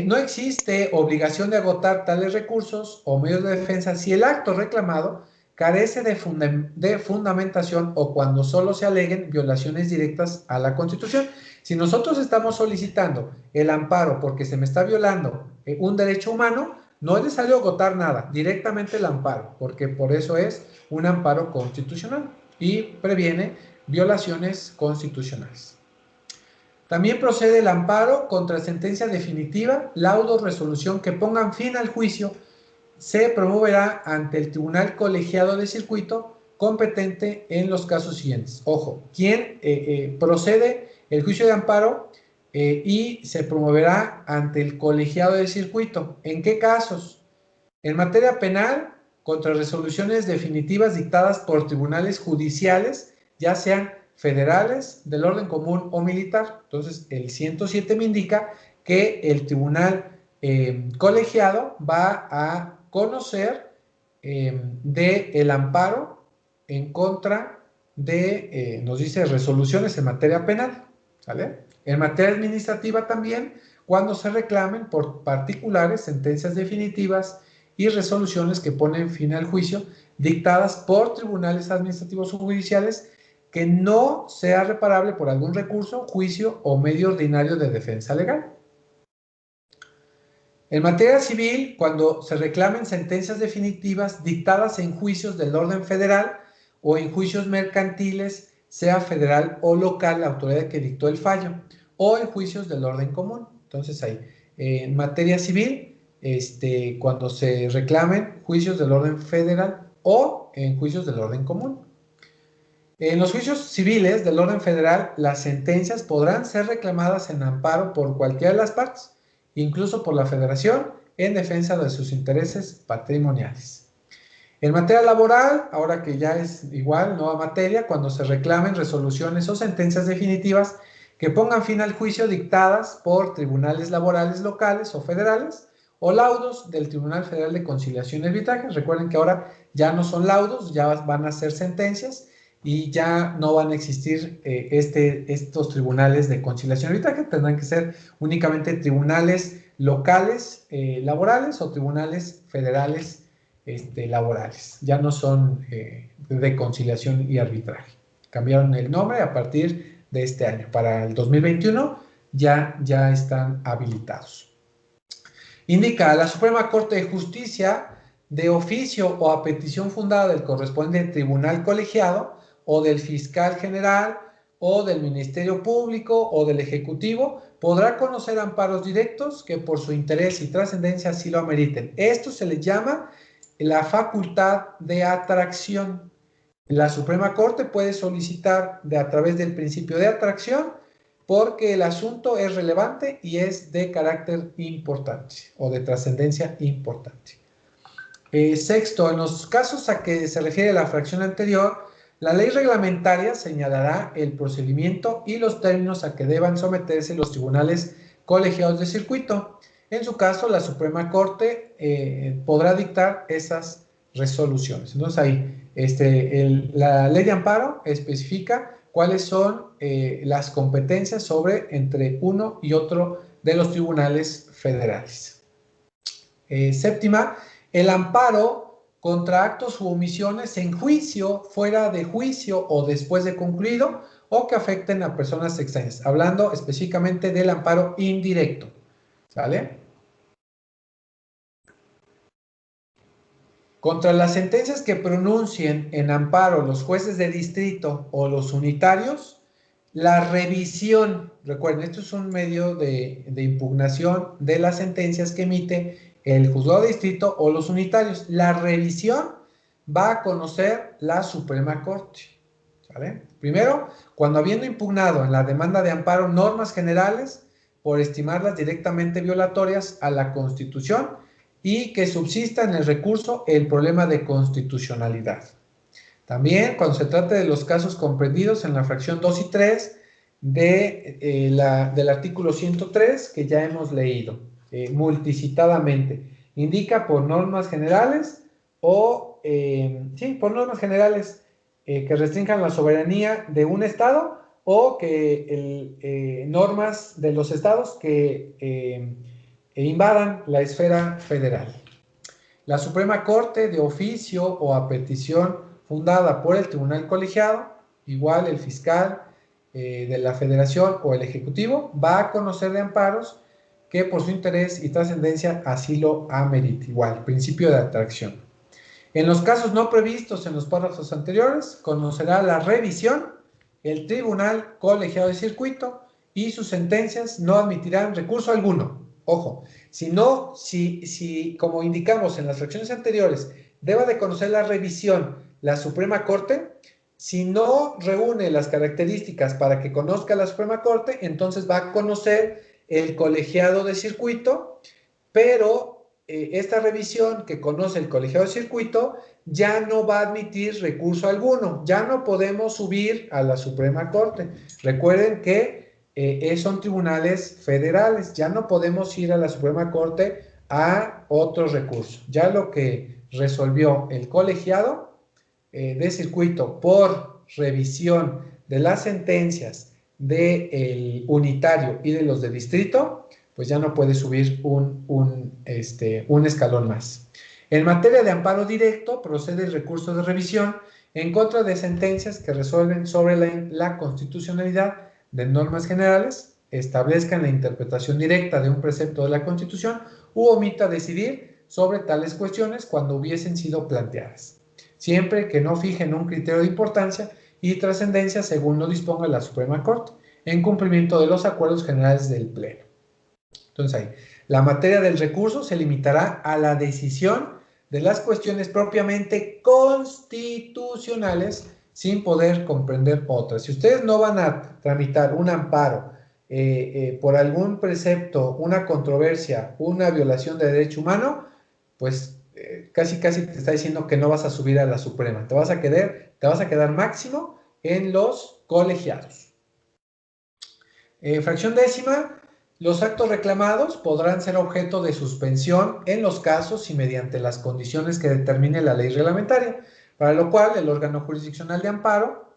No existe obligación de agotar tales recursos o medios de defensa si el acto reclamado carece de fundamentación o cuando solo se aleguen violaciones directas a la Constitución. Si nosotros estamos solicitando el amparo porque se me está violando un derecho humano, no es necesario agotar nada, directamente el amparo, porque por eso es un amparo constitucional y previene violaciones constitucionales. También procede el amparo contra sentencia definitiva, laudo o resolución que pongan fin al juicio. Se promoverá ante el Tribunal Colegiado de Circuito competente en los casos siguientes. Ojo, ¿quién procede el juicio de amparo y se promoverá ante el Colegiado de Circuito? ¿En qué casos? En materia penal, contra resoluciones definitivas dictadas por tribunales judiciales, ya sean federales, del orden común o militar. Entonces, el 107 me indica que el tribunal colegiado va a conocer del amparo en contra de, nos dice, resoluciones en materia penal. ¿Sale? En materia administrativa también, cuando se reclamen por particulares sentencias definitivas y resoluciones que ponen fin al juicio dictadas por tribunales administrativos o judiciales que no sea reparable por algún recurso, juicio o medio ordinario de defensa legal. En materia civil, cuando se reclamen sentencias definitivas dictadas en juicios del orden federal o en juicios mercantiles, sea federal o local la autoridad que dictó el fallo, o en juicios del orden común. Entonces ahí, en materia civil, cuando se reclamen juicios del orden federal o en juicios del orden común. En los juicios civiles del orden federal, las sentencias podrán ser reclamadas en amparo por cualquiera de las partes, incluso por la federación, en defensa de sus intereses patrimoniales. En materia laboral, ahora que ya es igual, nueva materia, cuando se reclamen resoluciones o sentencias definitivas que pongan fin al juicio dictadas por tribunales laborales locales o federales, o laudos del Tribunal Federal de Conciliación y Arbitraje. Recuerden que ahora ya no son laudos, ya van a ser sentencias. y ya no van a existir estos tribunales de conciliación y arbitraje, tendrán que ser únicamente tribunales locales laborales o tribunales federales laborales. Ya no son de conciliación y arbitraje. Cambiaron el nombre a partir de este año. Para el 2021 ya están habilitados. Indica a la Suprema Corte de Justicia, de oficio o a petición fundada del correspondiente tribunal colegiado o del fiscal general o del Ministerio Público o del Ejecutivo, podrá conocer amparos directos que por su interés y trascendencia así lo ameriten. Esto se le llama la facultad de atracción. La Suprema Corte puede solicitar a través del principio de atracción porque el asunto es relevante y es de carácter importante o de trascendencia importante. Sexto, en los casos a que se refiere la fracción anterior, la ley reglamentaria señalará el procedimiento y los términos a que deban someterse los tribunales colegiados de circuito. En su caso, la Suprema Corte podrá dictar esas resoluciones. Entonces ahí, la ley de amparo especifica cuáles son las competencias entre uno y otro de los tribunales federales. Séptima, el amparo contra actos u omisiones en juicio, fuera de juicio o después de concluido, o que afecten a personas extrañas, hablando específicamente del amparo indirecto, ¿sale? Contra las sentencias que pronuncien en amparo los jueces de distrito o los unitarios, la revisión, recuerden, esto es un medio de impugnación de las sentencias que emite el juzgado de distrito o los unitarios. La revisión va a conocer la Suprema Corte, ¿sale? Primero, cuando habiendo impugnado en la demanda de amparo normas generales por estimarlas directamente violatorias a la Constitución y que subsista en el recurso el problema de constitucionalidad. También, cuando se trate de los casos comprendidos en la fracción 2 y 3 del artículo 103 que ya hemos leído, multicitadamente, indica por normas generales por normas generales que restrinjan la soberanía de un Estado o que normas de los Estados que invadan la esfera federal. La Suprema Corte, de oficio o a petición fundada por el tribunal colegiado, igual el fiscal de la Federación o el Ejecutivo, va a conocer de amparos que por su interés y trascendencia así lo amerite. Igual, principio de atracción. En los casos no previstos en los párrafos anteriores, conocerá la revisión el tribunal colegiado de circuito y sus sentencias no admitirán recurso alguno. Ojo, si como indicamos en las fracciones anteriores, deba de conocer la revisión la Suprema Corte, si no reúne las características para que conozca la Suprema Corte, entonces va a conocer el colegiado de circuito, pero esta revisión que conoce el colegiado de circuito ya no va a admitir recurso alguno, ya no podemos subir a la Suprema Corte. Recuerden que son tribunales federales, ya no podemos ir a la Suprema Corte a otro recurso. Ya lo que resolvió el colegiado de circuito por revisión de las sentencias del unitario y de los de distrito, pues ya no puede subir un escalón más. En materia de amparo directo, procede el recurso de revisión en contra de sentencias que resuelven sobre la constitucionalidad de normas generales, establezcan la interpretación directa de un precepto de la Constitución u omita decidir sobre tales cuestiones cuando hubiesen sido planteadas, siempre que no fijen un criterio de importancia y trascendencia según lo disponga la Suprema Corte, en cumplimiento de los acuerdos generales del Pleno. Entonces ahí, la materia del recurso se limitará a la decisión de las cuestiones propiamente constitucionales sin poder comprender otras. Si ustedes no van a tramitar un amparo por algún precepto, una controversia, una violación de derecho humano, pues casi te está diciendo que no vas a subir a la Suprema. Te vas a quedar máximo en los colegiados. Fracción décima. Los actos reclamados podrán ser objeto de suspensión en los casos y mediante las condiciones que determine la ley reglamentaria, para lo cual el órgano jurisdiccional de amparo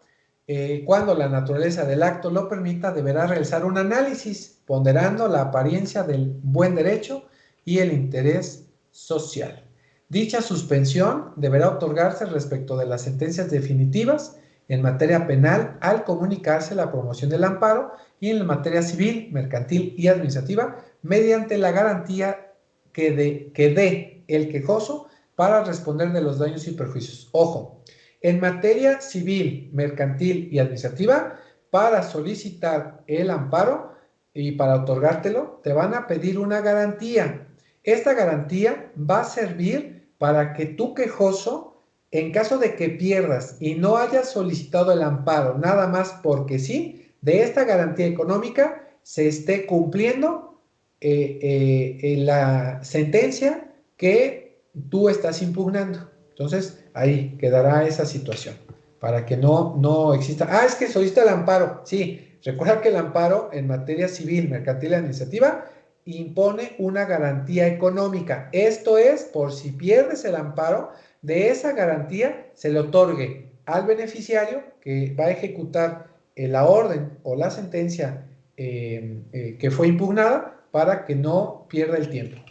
cuando la naturaleza del acto lo permita, deberá realizar un análisis ponderando la apariencia del buen derecho y el interés social. Dicha suspensión deberá otorgarse respecto de las sentencias definitivas en materia penal al comunicarse la promoción del amparo y en la materia civil, mercantil y administrativa mediante la garantía que dé el quejoso para responder de los daños y perjuicios. Ojo, en materia civil, mercantil y administrativa, para solicitar el amparo y para otorgártelo, te van a pedir una garantía. Esta garantía va a servir para que tu quejoso, en caso de que pierdas y no hayas solicitado el amparo nada más porque sí, de esta garantía económica se esté cumpliendo la sentencia que tú estás impugnando. Entonces, ahí quedará esa situación, para que no exista. Ah, es que solicita el amparo. Sí, recuerda que el amparo en materia civil, mercantil y administrativa impone una garantía económica. Esto es, por si pierdes el amparo, de esa garantía se le otorgue al beneficiario que va a ejecutar la orden o la sentencia que fue impugnada para que no pierda el tiempo.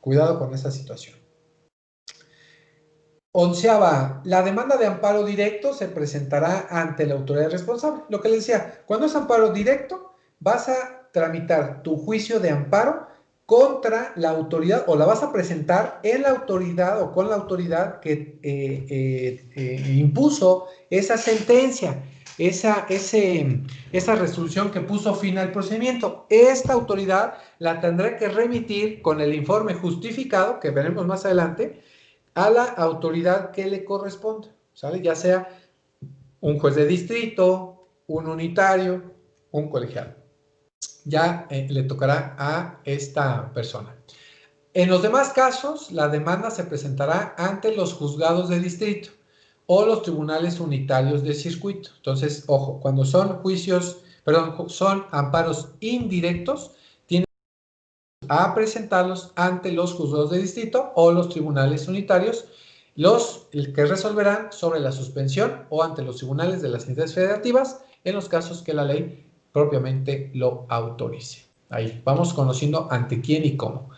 Cuidado con esa situación. Onceava, la demanda de amparo directo se presentará ante la autoridad responsable. Lo que les decía, cuando es amparo directo, vas a tramitar tu juicio de amparo contra la autoridad o la vas a presentar en la autoridad o con la autoridad que impuso esa sentencia, esa resolución que puso fin al procedimiento. Esta autoridad la tendrá que remitir con el informe justificado, que veremos más adelante, a la autoridad que le corresponda, ¿sale? Ya sea un juez de distrito, un unitario, un colegiado. Ya le tocará a esta persona. En los demás casos, la demanda se presentará ante los juzgados de distrito o los tribunales unitarios de circuito. Entonces, ojo, cuando son son amparos indirectos, a presentarlos ante los juzgados de distrito o los tribunales unitarios, los que resolverán sobre la suspensión o ante los tribunales de las entidades federativas en los casos que la ley propiamente lo autorice. Ahí vamos conociendo ante quién y cómo.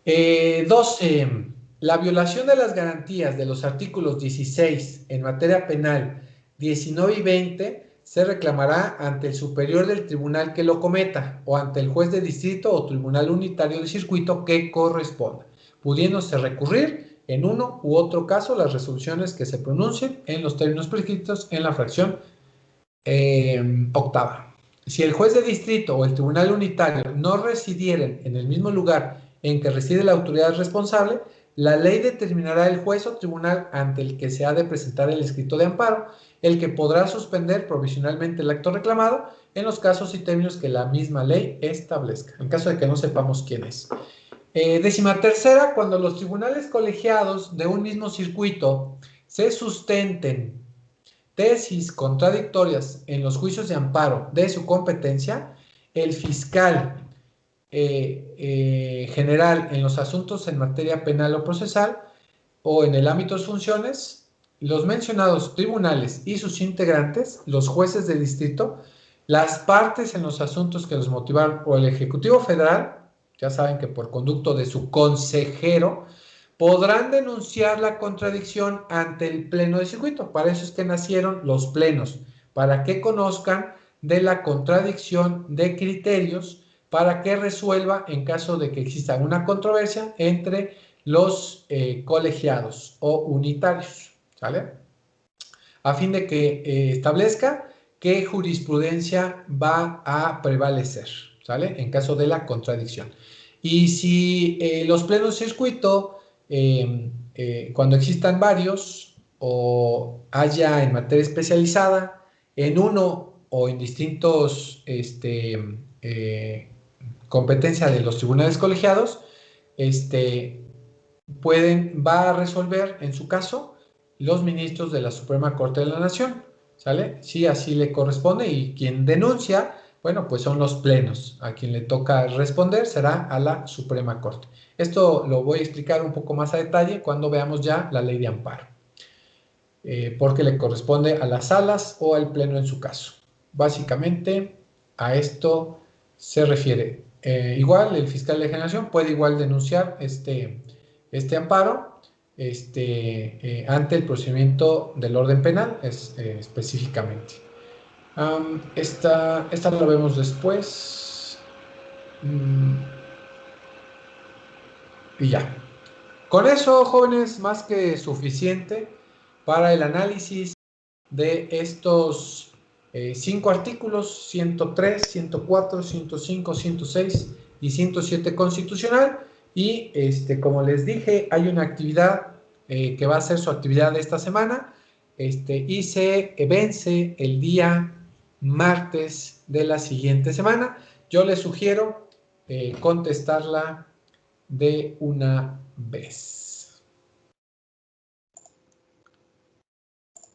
12. La violación de las garantías de los artículos 16 en materia penal, 19 y 20 se reclamará ante el superior del tribunal que lo cometa o ante el juez de distrito o tribunal unitario de circuito que corresponda, pudiéndose recurrir en uno u otro caso las resoluciones que se pronuncien en los términos prescritos en la fracción octava. Si el juez de distrito o el tribunal unitario no residieren en el mismo lugar en que reside la autoridad responsable, la ley determinará el juez o tribunal ante el que se ha de presentar el escrito de amparo, el que podrá suspender provisionalmente el acto reclamado en los casos y términos que la misma ley establezca, en caso de que no sepamos quién es. 13ª, cuando los tribunales colegiados de un mismo circuito se sustenten tesis contradictorias en los juicios de amparo de su competencia, el fiscal general en los asuntos en materia penal o procesal o en el ámbito de sus funciones, los mencionados tribunales y sus integrantes, los jueces de distrito, las partes en los asuntos que los motivaron o el Ejecutivo Federal, ya saben que por conducto de su consejero, podrán denunciar la contradicción ante el pleno de circuito. Para eso es que nacieron los plenos, para que conozcan de la contradicción de criterios, para que resuelva en caso de que exista una controversia entre los colegiados o unitarios, ¿sale? A fin de que establezca qué jurisprudencia va a prevalecer, ¿sale? En caso de la contradicción. Y si los plenos de circuito, cuando existan varios o haya en materia especializada, en uno o en distintos competencia de los tribunales colegiados, va a resolver en su caso los ministros de la Suprema Corte de la Nación, ¿sale? Si así le corresponde, y quien denuncia, bueno, pues son los plenos. A quien le toca responder será a la Suprema Corte. Esto lo voy a explicar un poco más a detalle cuando veamos ya la ley de amparo. porque le corresponde a las salas o al pleno en su caso. Básicamente a esto se refiere. Igual el fiscal de generación puede igual denunciar este amparo ante el procedimiento del orden penal específicamente. Esta lo vemos después. Y ya. Con eso, jóvenes, más que suficiente para el análisis de estos 5 artículos, 103, 104, 105, 106 y 107 constitucional. Y como les dije, hay una actividad que va a ser su actividad de esta semana y se vence el día martes de la siguiente semana. Yo les sugiero contestarla de una vez.